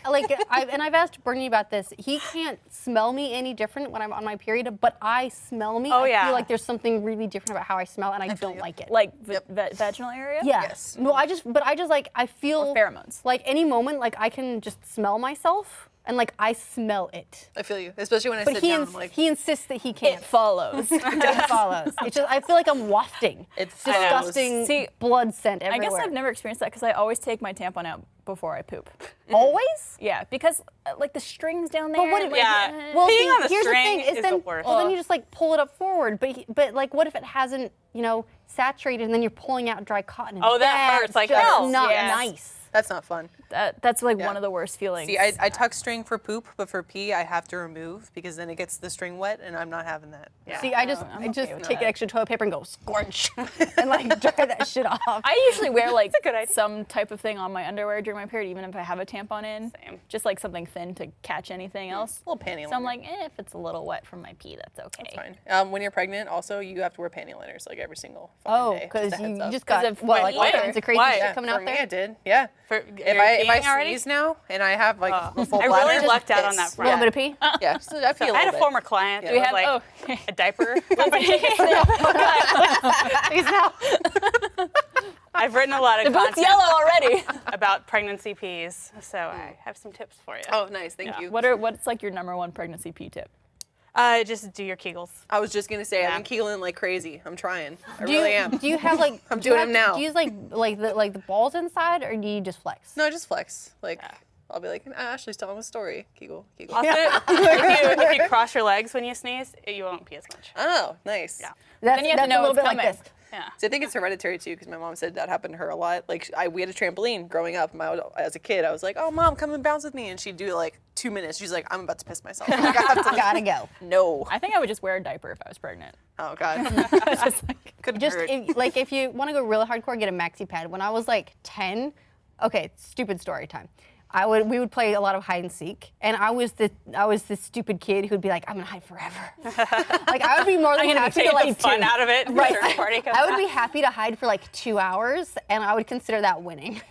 I've asked Bernie about this. He can't smell me any different when I'm on my period, but I smell me. Oh, I yeah. feel like there's something really different about how I smell, and I don't you. like it. like vaginal area? yeah. Yes. No, I just like I feel Or pheromones. like any moment like I can just smell myself, and like I smell it. I feel you, especially when I But sit he down. I'm like, he insists that he It can't. follows. It follows. It's just I feel like I'm wafting. It follows. disgusting See, blood scent I everywhere. guess I've never experienced that because I always take my tampon out before I poop. Always. Yeah, because like the strings down there. But what if, like, Yeah. well, Peeing see, on the here's string the thing, is then, the worst. Well, then you just like pull it up forward, but like, what if it hasn't, saturated, and then you're pulling out dry cotton? And Oh, that hurts like just hell. not Yes. nice. that's not fun. that's like Yeah. one of the worst feelings. See, I tuck string for poop, but for pee, I have to remove because then it gets the string wet, and I'm not having that. Yeah. See, I just I'm okay with take that. extra toilet paper and go scorch, and like dry that shit off. I usually wear like a good idea. some type of thing on my underwear during my period, even if I have a tampon in. Same. Just like something thin to catch anything else. A little panty So I'm liner. like, if it's a little wet from my pee, that's okay. Fine. When you're pregnant, also you have to wear panty liners like every single fucking Oh, day. because a heads you up. just got of what, what like you all wear. kinds of crazy Why? shit Yeah, coming for out me, there. I did. Yeah. If I already? sneeze now and I have like a full I bladder, really lucked out on piss. that A front. little bit of pee. Yeah, so I feel a I had little a bit. former client Yeah. who We was have- like a diaper company. Please no. I've written a lot of The boot's content yellow already. about pregnancy peas, so I have some tips for you. Oh, nice. Thank you. What's like your #1 pregnancy pee tip? Just do your Kegels. I was just gonna say Yeah. I've been kegeling like crazy. I'm trying. I Do really you, am. do you have like? I'm do you doing have them to- now. Do you use like the balls inside, or do you just flex? No, just flex. Like I'll be like, Ashley's telling a story. Kegel. Also, if you cross your legs when you sneeze, you won't pee as much. Oh, nice. Yeah. Then you have to know a little what's bit coming. like this. Yeah. So I think it's hereditary too, because my mom said that happened to her a lot. Like we had a trampoline growing up. As a kid, I was like, "Oh, Mom, come and bounce with me," and she'd do like 2 minutes. She's like, "I'm about to piss myself. Like, I have to Gotta go. No. I think I would just wear a diaper if I was pregnant. Oh God. Just like, Couldn't Just hurt. if you want to go real hardcore, get a maxi pad. When I was like 10, okay, stupid story time. We would play a lot of hide and seek, and I was this stupid kid who would be like, I'm gonna hide forever. Like I would be more than I'm gonna happy take to like the fun out of it. Right. Right. Party comes I would out. be happy to hide for like 2 hours, and I would consider that winning.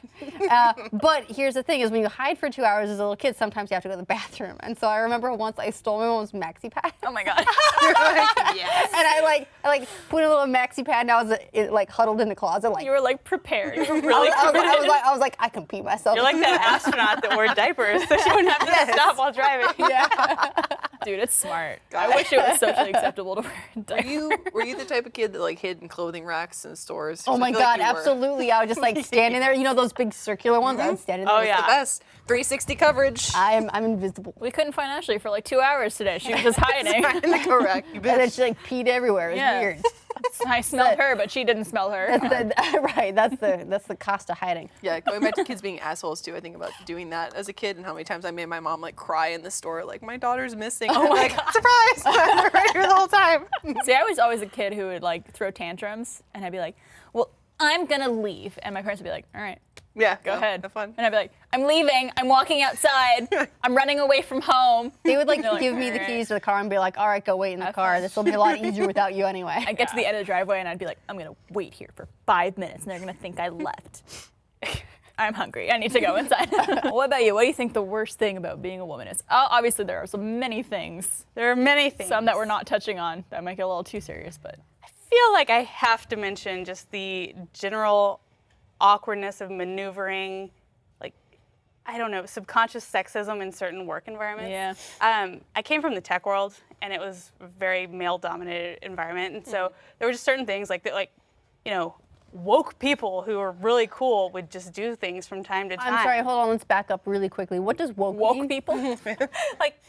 But here's the thing: is when you hide for 2 hours as a little kid, sometimes you have to go to the bathroom. And so I remember once I stole my mom's maxi pad. oh my God. Yes. And I put a little maxi pad, and I was like huddled in the closet, like You were like prepared. You were really I was like I can pee myself. You're like that astronaut that wore diapers, so she wouldn't have to stop while driving. Dude, it's smart. I wish it was socially acceptable to wear a diaper. Were you the type of kid that like hid in clothing racks in stores? Oh 'Cause I my feel like God, you were. absolutely. I would just like stand in there. You know those big circular ones? I would stand in there. Oh, The yeah. best. 360 coverage. I'm invisible. We couldn't find Ashley for like 2 hours today. She was just hiding. Correct. You And then bitch. she like peed everywhere. It was Yeah. weird. I smelled her, but she didn't smell her. Right, that's the cost of hiding. Yeah, going back to kids being assholes too. I think about doing that as a kid and how many times I made my mom like cry in the store, like my daughter's missing. Oh my God. Surprise! I'm right here the whole time. See, I was always a kid who would like throw tantrums, and I'd be like, well, I'm gonna leave. And my parents would be like, all right, Yeah, go ahead. Have fun. And I'd be like, I'm leaving. I'm walking outside. I'm running away from home. They would like They're like, give me the "All right." keys to the car and be like, all right, go wait in the car. This will be a lot easier without you anyway. I'd get to the end of the driveway, and I'd be like, I'm gonna wait here for 5 minutes, and they're gonna think I left. I'm hungry. I need to go inside. What about you? What do you think the worst thing about being a woman is? Oh, obviously, there are so many things. There are many things. Some that we're not touching on that might get a little too serious, but I feel like I have to mention just the general awkwardness of maneuvering, like, I don't know, subconscious sexism in certain work environments. Yeah. I came from the tech world, and it was a very male-dominated environment, and so there were just certain things like that, like, you know, woke people who were really cool would just do things from time to time. I'm sorry, hold on, let's back up really quickly. What does woke mean? people. Like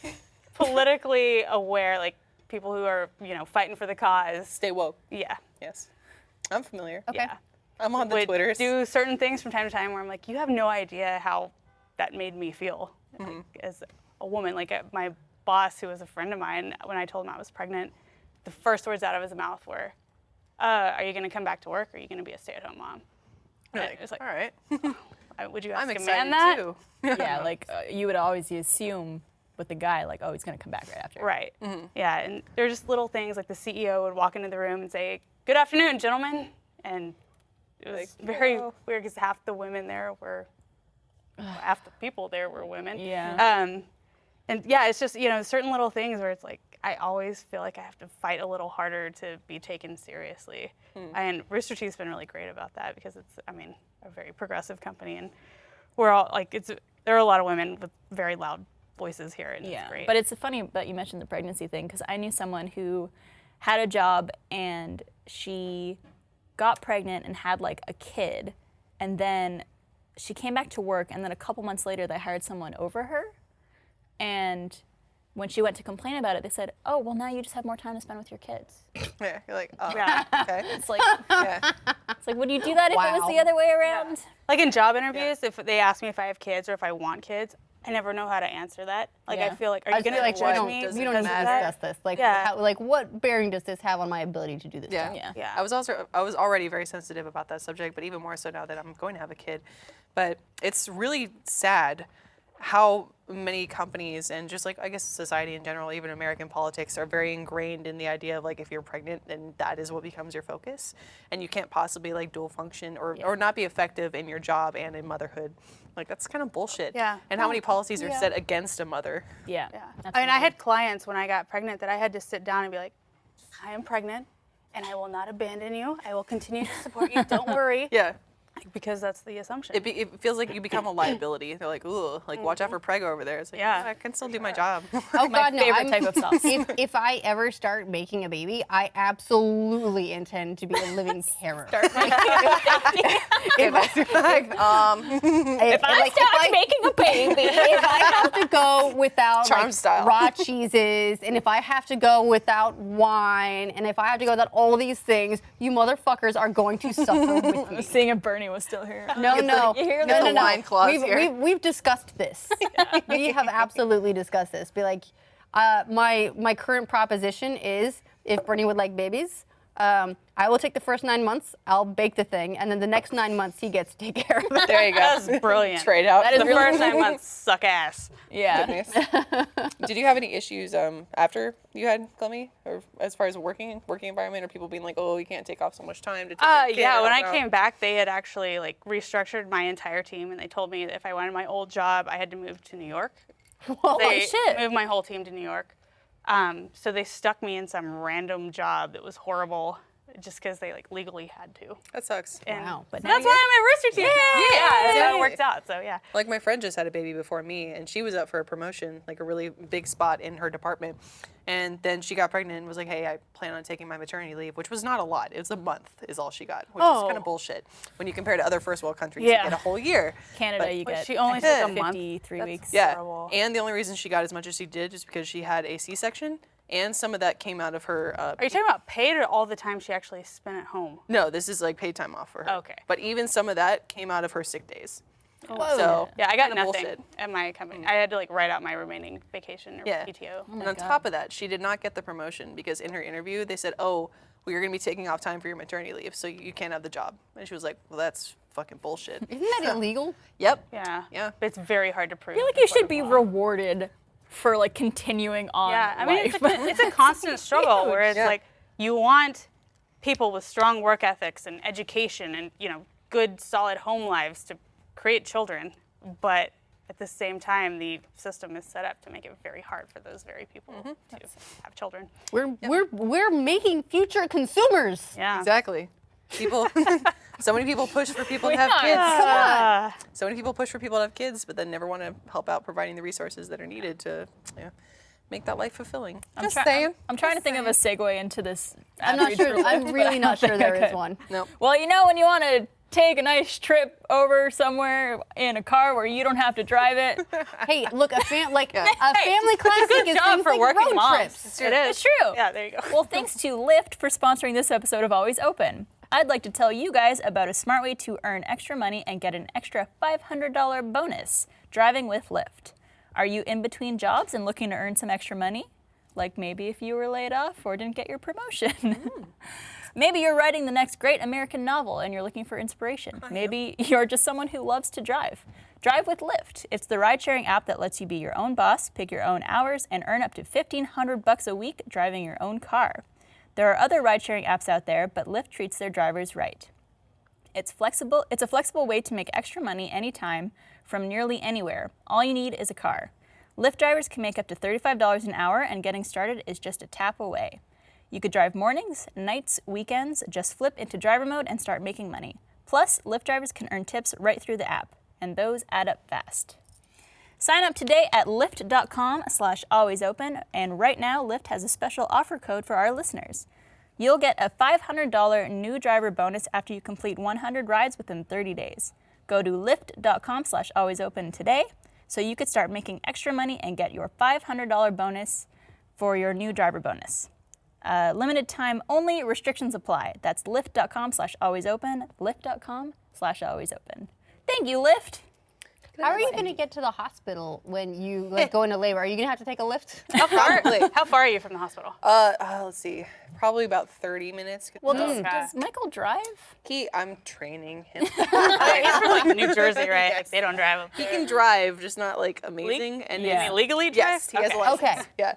politically aware, like people who are, you know, fighting for the cause. Stay woke. Yeah. Yes. I'm familiar. Okay. Yeah. I'm on the Would Twitters. do certain things from time to time where I'm like, you have no idea how that made me feel like, as a woman. Like my boss, who was a friend of mine, when I told him I was pregnant, the first words out of his mouth were, are you going to come back to work, or are you going to be a stay-at-home mom? You're And like, it was like, all right. would you I'm ask a excited man that? too. Yeah, like you would always assume with the guy, like, oh, he's gonna come back right after. Right. Yeah, and they're just little things like the CEO would walk into the room and say, "Good afternoon, gentlemen," and it was very weird because half the women there were, half the people there were women. Yeah. And yeah, it's just, you know, certain little things where it's like I always feel like I have to fight a little harder to be taken seriously. And Rooster Teeth's been really great about that because it's, I mean, a very progressive company, and we're all like, there are a lot of women with very loud voices here, and it's great. But it's funny that you mentioned the pregnancy thing, because I knew someone who had a job and she got pregnant and had like a kid, and then she came back to work, and then a couple months later they hired someone over her, and when she went to complain about it, they said, oh, well, now you just have more time to spend with your kids. Yeah, you're like, oh, Yeah. okay. It's like, Yeah. would you do that if it was Wow. the other way around? Like in job interviews, if they ask me if I have kids or if I want kids, I never know how to answer that. Like Yeah. I feel like, are I you feel gonna like judge what me? does we it don't need to because of that? discuss this. Like, Yeah. like what bearing does this have on my ability to do this Yeah. job? Yeah. Yeah. I was already very sensitive about that subject, but even more so now that I'm going to have a kid. But it's really sad how many companies and just like I guess society in general, even American politics, are very ingrained in the idea of like if you're pregnant, then that is what becomes your focus, and you can't possibly like dual function or not be effective in your job and in motherhood. Like that's kind of bullshit. Yeah. And how many policies are set against a mother? Yeah. Yeah. That's I mean, I amazing. had clients when I got pregnant that I had to sit down and be like, I am pregnant and I will not abandon you. I will continue to support you. Don't worry. Yeah. Because that's the assumption. It feels like you become a liability. They're like, ooh, like watch out for Prego over there. It's like, Yeah. I can still do my job. Oh My God, no! favorite type of sauce. If I ever start making a baby, I absolutely intend to be a living terror. If I start making a baby. if I have to go without Charm like, style. raw cheeses, and if I have to go without wine, and if I have to go without all these things, you motherfuckers are going to suffer with me. Seeing if Bernie was still here. No, no, You hear no, the no, no. wine clause here. We've discussed this. We have absolutely discussed this. Be like, my current proposition is, if Bernie would like babies, I will take the first 9 months, I'll bake the thing, and then the next 9 months he gets to take care of it. There you go. That's brilliant. Straight out. That is The really first 9 months suck ass. Yeah. Goodness. Did you have any issues after you had Clemmy, or as far as working environment, or people being like, oh, you can't take off so much time to take your kid Yeah, when I out? came back, they had actually like restructured my entire team, and they told me that if I wanted my old job, I had to move to New York. Holy They shit. moved my whole team to New York. So they stuck me in some random job that was horrible, just because they like legally had to. That sucks. And Wow, but so now that's why I'm at Rooster Teeth. Yeah, that's how it worked out. So yeah. Like my friend just had a baby before me, and she was up for a promotion, like a really big spot in her department. And then she got pregnant and was like, hey, I plan on taking my maternity leave, which was not a lot. It was a month is all she got, which is kind of bullshit when you compare to other first world countries. Yeah. You get a whole year. Canada, But- you But get she only I think, took a month. 53 That's- weeks. Yeah, Horrible. and the only reason she got as much as she did is because she had a C-section, and some of that came out of her. Are you talking about paid or all the time she actually spent at home? No, this is like paid time off for her. Okay. But even some of that came out of her sick days. Whoa. So Yeah, I got kinda nothing bullshit. at my company. I had to like write out my remaining vacation or Yeah. PTO. And on top of that, she did not get the promotion because in her interview they said, "Oh, well, you're going to be taking off time for your maternity leave, so you can't have the job." And she was like, "Well, that's fucking bullshit." Isn't that illegal? Yep. Yeah. Yeah. But it's very hard to prove. I feel like you should be rewarded for like continuing on. Yeah, I mean, life. it's a constant struggle where it's Yeah. like you want people with strong work ethics and education and, you know, good, solid home lives to create children. But at the same time, the system is set up to make it very hard for those very people to have children. We're making future consumers. Yeah. Exactly. People, so many people push for people to have kids. Come on. So many people push for people to have kids, but then never want to help out providing the resources that are needed to make that life fulfilling. Just saying. I'm trying to think of a segue into this. I'm not sure. I'm really not sure there is one. Nope. Well, you know when you want to take a nice trip over somewhere in a car where you don't have to drive it. Hey, look, a family classic Good is job things for like working road moms. trips. It is. It's true. Yeah, there you go. Well, thanks to Lyft for sponsoring this episode of Always Open. I'd like to tell you guys about a smart way to earn extra money and get an extra $500 bonus driving with Lyft. Are you in between jobs and looking to earn some extra money? Like maybe if you were laid off or didn't get your promotion. Maybe you're writing the next great American novel and you're looking for inspiration. Maybe you're just someone who loves to drive. Drive with Lyft. It's the ride-sharing app that lets you be your own boss, pick your own hours, and earn up to $1,500 a week driving your own car. There are other ride-sharing apps out there, but Lyft treats their drivers right. It's a flexible way to make extra money anytime from nearly anywhere. All you need is a car. Lyft drivers can make up to $35 an hour, and getting started is just a tap away. You could drive mornings, nights, weekends, just flip into driver mode and start making money. Plus, Lyft drivers can earn tips right through the app, and those add up fast. Sign up today at lyft.com/alwaysopen, and right now Lyft has a special offer code for our listeners. You'll get a $500 new driver bonus after you complete 100 rides within 30 days. Go to lyft.com/alwaysopen today so you could start making extra money and get your $500 bonus for your new driver bonus. Limited time only, restrictions apply. That's lyft.com/alwaysopen, lyft.com/alwaysopen. Thank you, Lyft. How are you going to get to the hospital when you go into labor? Are you going to have to take a lift? How far are you from the hospital? Let's see. Probably about 30 minutes. Well, does Michael drive? I'm training him. He's from like New Jersey, right? Like they don't drive up He there. can drive, just not like amazing. And Yeah. Can he legally drive? yes, he has a license. Okay. Yeah.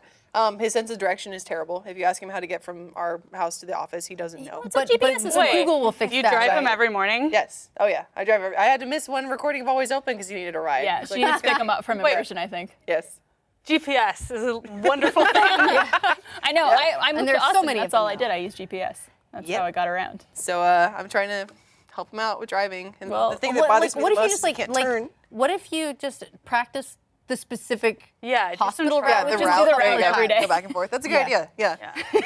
His sense of direction is terrible. If you ask him how to get from our house to the office, he doesn't know. But GPS is Wait, Google will fix you that. drive him right? every morning? Yes. Oh yeah. I drive. I had to miss one recording of Always Open because he needed a ride. Yeah, It's she like, needs to pick him up from immersion, I think. yes. GPS is a wonderful thing. I know. I moved And to there's so Austin. many of That's all them I did. I used GPS. That's Yep. how I got around. So I'm trying to help them out with driving. And Well, the thing that bothers me what the if you most just is like you can't turn. what if you just practice the specific Yeah, do some hospital trial. route? The Just route, do the there route you go. every day. Go back and forth. That's a good idea. Yeah.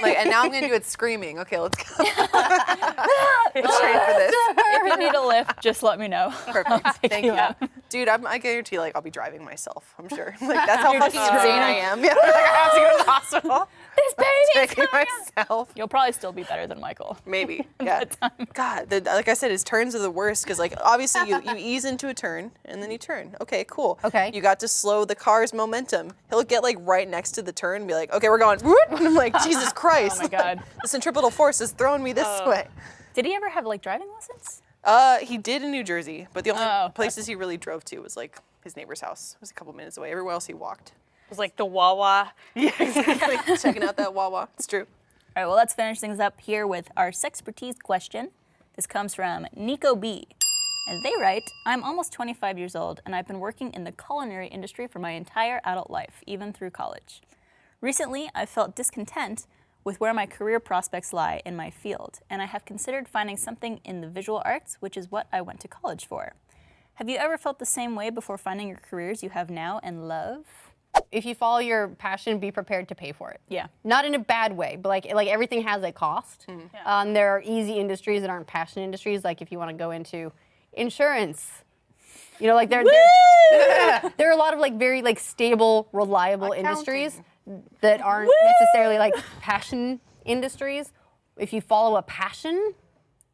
Like, and now I'm gonna do it screaming. Okay, let's go. Let's train for this. If you need a lift, just let me know. Perfect. Thank you you. up. Dude, I guarantee like I'll be driving myself, I'm sure. Like that's how fucking insane I am. Yeah. Like I have to go to the hospital. This baby's Taking myself. You'll probably still be better than Michael. Maybe. Yeah. God, like I said, his turns are the worst because like obviously you ease into a turn and then you turn. Okay, cool. Okay. You got to slow the car's momentum. He'll get like right next to the turn and be like, okay, we're going. And I'm like, Jesus Christ. Oh my God. The centripetal force is throwing me this way. Did he ever have like driving lessons? He did in New Jersey, but the only Oh, places he really drove to was like his neighbor's house. It was a couple minutes away. Everywhere else he walked. It was like the Wawa. Yeah, exactly. Checking out that Wawa. It's true. All right, well, let's finish things up here with our sexpertise question. This comes from Nico B. And they write, I'm almost 25 years old, and I've been working in the culinary industry for my entire adult life, even through college. Recently, I've felt discontent with where my career prospects lie in my field, and I have considered finding something in the visual arts, which is what I went to college for. Have you ever felt the same way before finding your careers you have now and love? If you follow your passion, be prepared to pay for it. Yeah. Not in a bad way, but like everything has a cost. There are easy industries that aren't passion industries. Like if you want to go into insurance, you know, like there are a lot of like very like stable, reliable industries that aren't necessarily like passion industries. If you follow a passion,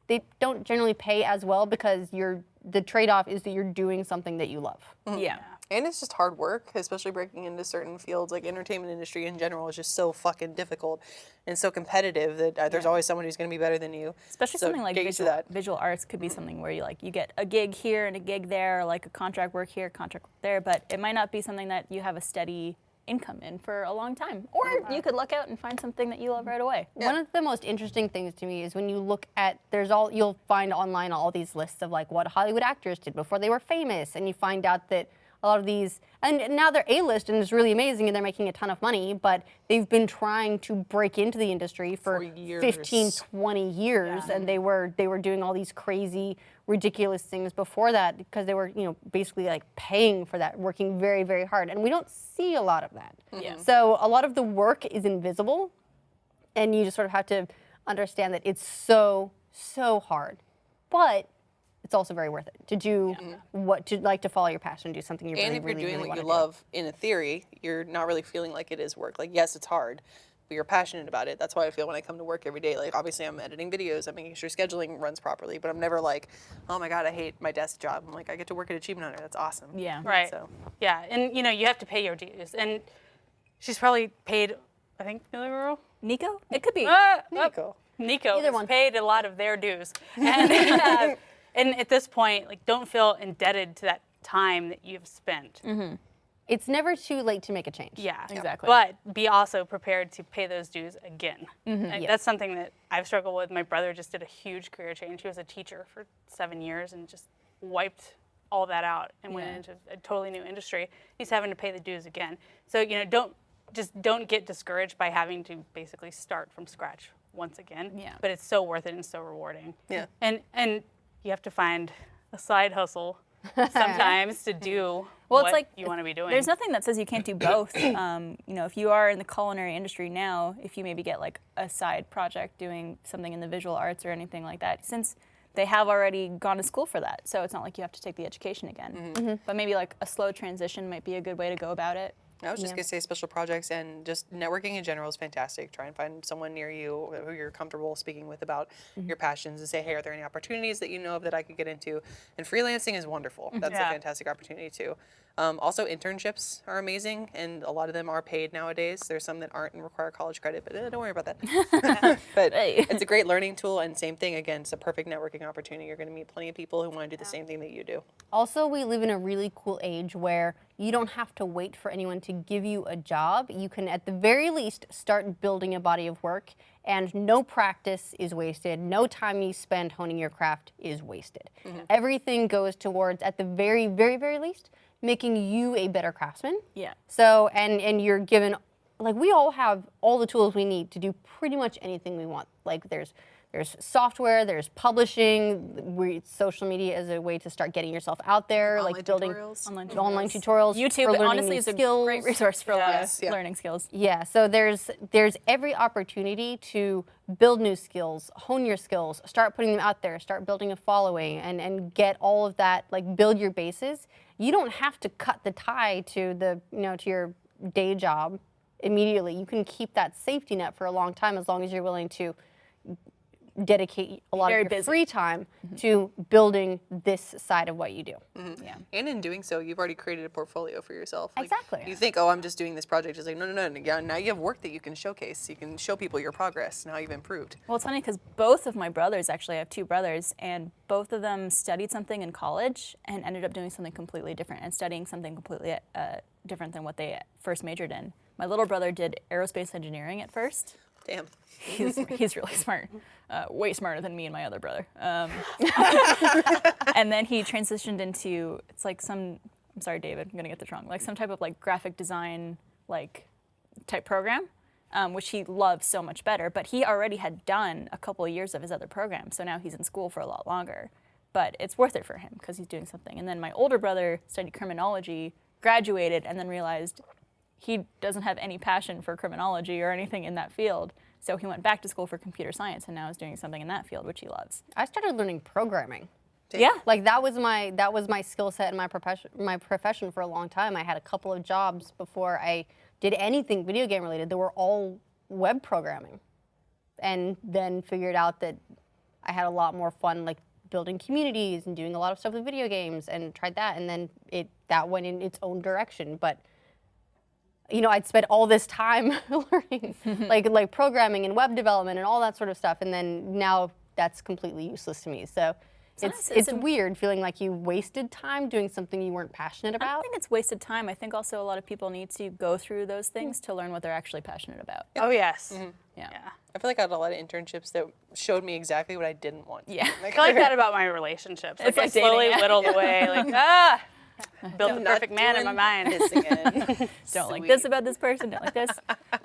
they don't generally pay as well because the trade-off is that you're doing something that you love. Yeah. And it's just hard work, especially breaking into certain fields. Like entertainment industry in general is just so fucking difficult and so competitive that there's always someone who's going to be better than you. Especially So something like get used to that. visual arts could be something where you get a gig here and a gig there, or like a contract work here, contract work there, but it might not be something that you have a steady income in for a long time. Or you could luck out and find something that you love right away. One of the most interesting things to me is when you look at, you'll find online all these lists of like what Hollywood actors did before they were famous, and you find out that a lot of these, and now they're A-list and it's really amazing and they're making a ton of money, but they've been trying to break into the industry for years. 15, 20 years, and they were doing all these crazy, ridiculous things before that because they were, basically like paying for that, working very, very hard, and we don't see a lot of that. Yeah. So a lot of the work is invisible, and you just sort of have to understand that it's so, so hard, but it's also very worth it to do to follow your passion, do something you And really, if you're really, doing really what want you to do. love, in a theory, you're not really feeling like it is work. Like, yes, it's hard, but you're passionate about it. That's how I feel when I come to work every day. Like, obviously, I'm editing videos, I'm making sure scheduling runs properly, but I'm never like, oh my God, I hate my desk job. I'm like, I get to work at Achievement Hunter. That's awesome. Yeah. Right. So, Yeah, and you have to pay your dues. And she's probably paid, I think, Nico? It could be. Nico. Nico Either has one. paid a lot of their dues. And, and at this point, like, don't feel indebted to that time that you've spent. It's never too late to make a change. Yeah, Exactly. But be also prepared to pay those dues again. Like, that's something that I've struggled with. My brother just did a huge career change. He was a teacher for 7 years and just wiped all that out and went into a totally new industry. He's having to pay the dues again. So don't get discouraged by having to basically start from scratch once again. Yeah. But it's so worth it and so rewarding. Yeah. And you have to find a side hustle sometimes to do Well, what it's like you want to be doing. There's nothing that says you can't do both. If you are in the culinary industry now, if you maybe get like a side project doing something in the visual arts or anything like that, since they have already gone to school for that, so it's not like you have to take the education again. But maybe like a slow transition might be a good way to go about it. I was just going to say special projects and just networking in general is fantastic. Try and find someone near you who you're comfortable speaking with about your passions and say, hey, are there any opportunities that you know of that I could get into? And freelancing is wonderful. That's a fantastic opportunity too. Also, internships are amazing, and a lot of them are paid nowadays. There's some that aren't and require college credit, but don't worry about that. But it's a great learning tool, and same thing, again, it's a perfect networking opportunity. You're going to meet plenty of people who want to do the same thing that you do. Also, we live in a really cool age where you don't have to wait for anyone to give you a job. You can, at the very least, start building a body of work, and no practice is wasted. No time you spend honing your craft is wasted. Everything goes towards, at the very, very, very least, making you a better craftsman. Yeah. So, and you're given, like, we all have all the tools we need to do pretty much anything we want. Like, there's There's software, there's publishing, social media is a way to start getting yourself out there, Online like building tutorials. online tutorials. YouTube for learning honestly new is a skills. great resource for a lot of Yeah. learning skills. Yeah, so there's every opportunity to build new skills, hone your skills, start putting them out there, start building a following, and get all of that, like build your bases. You don't have to cut the tie to to your day job immediately. You can keep that safety net for a long time as long as you're willing to dedicate a lot Very of your busy. free time to building this side of what you do. Yeah. And in doing so, you've already created a portfolio for yourself. Like, Exactly. You think, oh, I'm just doing this project. It's like, no. Yeah, now you have work that you can showcase. You can show people your progress. Now you've improved. Well, it's funny because both of my brothers, actually, I have two brothers, and both of them studied something in college and ended up doing something completely different and studying something completely different than what they first majored in. My little brother did aerospace engineering at first. Damn. He's really smart, way smarter than me and my other brother. And then he transitioned into, it's like I'm sorry, David, I'm gonna get this wrong, like some type of like graphic design like type program, which he loves so much better. But he already had done a couple of years of his other program, so now he's in school for a lot longer. But it's worth it for him because he's doing something. And then my older brother studied criminology, graduated, and then realized he doesn't have any passion for criminology or anything in that field. So he went back to school for computer science and now is doing something in that field, which he loves. I started learning programming. Yeah. Like that was my skill set and my profession for a long time. I had a couple of jobs before I did anything video game related that were all web programming, and then figured out that I had a lot more fun like building communities and doing a lot of stuff with video games, and tried that, and then that went in its own direction. But I'd spent all this time learning like programming and web development and all that sort of stuff, and then now that's completely useless to me. So it's weird feeling like you wasted time doing something you weren't passionate I about. don't think it's wasted time. I think also a lot of people need to go through those things to learn what they're actually passionate about. Oh, yes. Yeah. I feel like I had a lot of internships that showed me exactly what I didn't want. Yeah. I feel like that about my relationships. It's I like dating, slowly yeah. whittled away, built the Not perfect man in my doing mind. this again. Don't like this about this person, don't like this.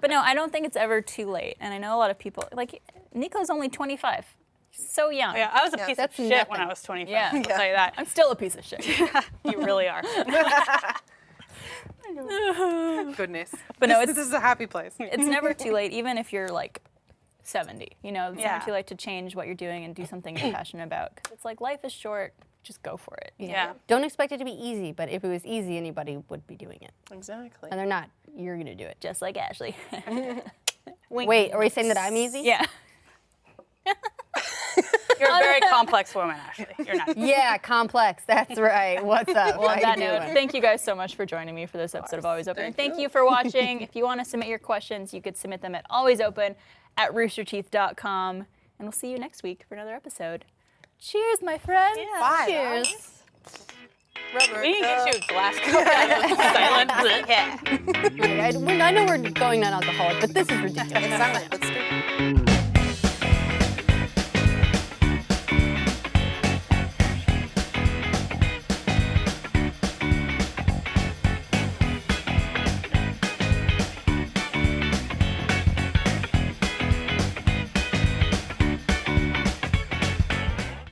But no, I don't think it's ever too late. And I know a lot of people, like Nico's only 25. So young. Yeah, I was a piece of That's shit nothing. when I was 25. Yeah. I'll tell you that. I'm still a piece of shit. You really are. Goodness. But no, this is a happy place. It's never too late, even if you're like 70. It's Yeah. never too late to change what you're doing and do something you're passionate about. 'Cause it's like life is short, just go for it. Yeah. Don't expect it to be easy, but if it was easy, anybody would be doing it. Exactly. And they're not. You're gonna do it. Just like Ashley. Wait, are we saying that I'm easy? Yeah. You're a very complex woman, Ashley. You're not. Yeah, complex. That's right. What's up? Well, on How that you note, doing? thank you guys so much for joining me for this episode of Always Open. And thank you for watching. If you want to submit your questions, you could submit them at alwaysopen@roosterteeth.com. And we'll see you next week for another episode. Cheers, my friends. Bye. Cheers. Rubber We can cup. get you a glass cup. Silent. Yeah. I know we're going non-alcoholic, but this is ridiculous. It's silent, but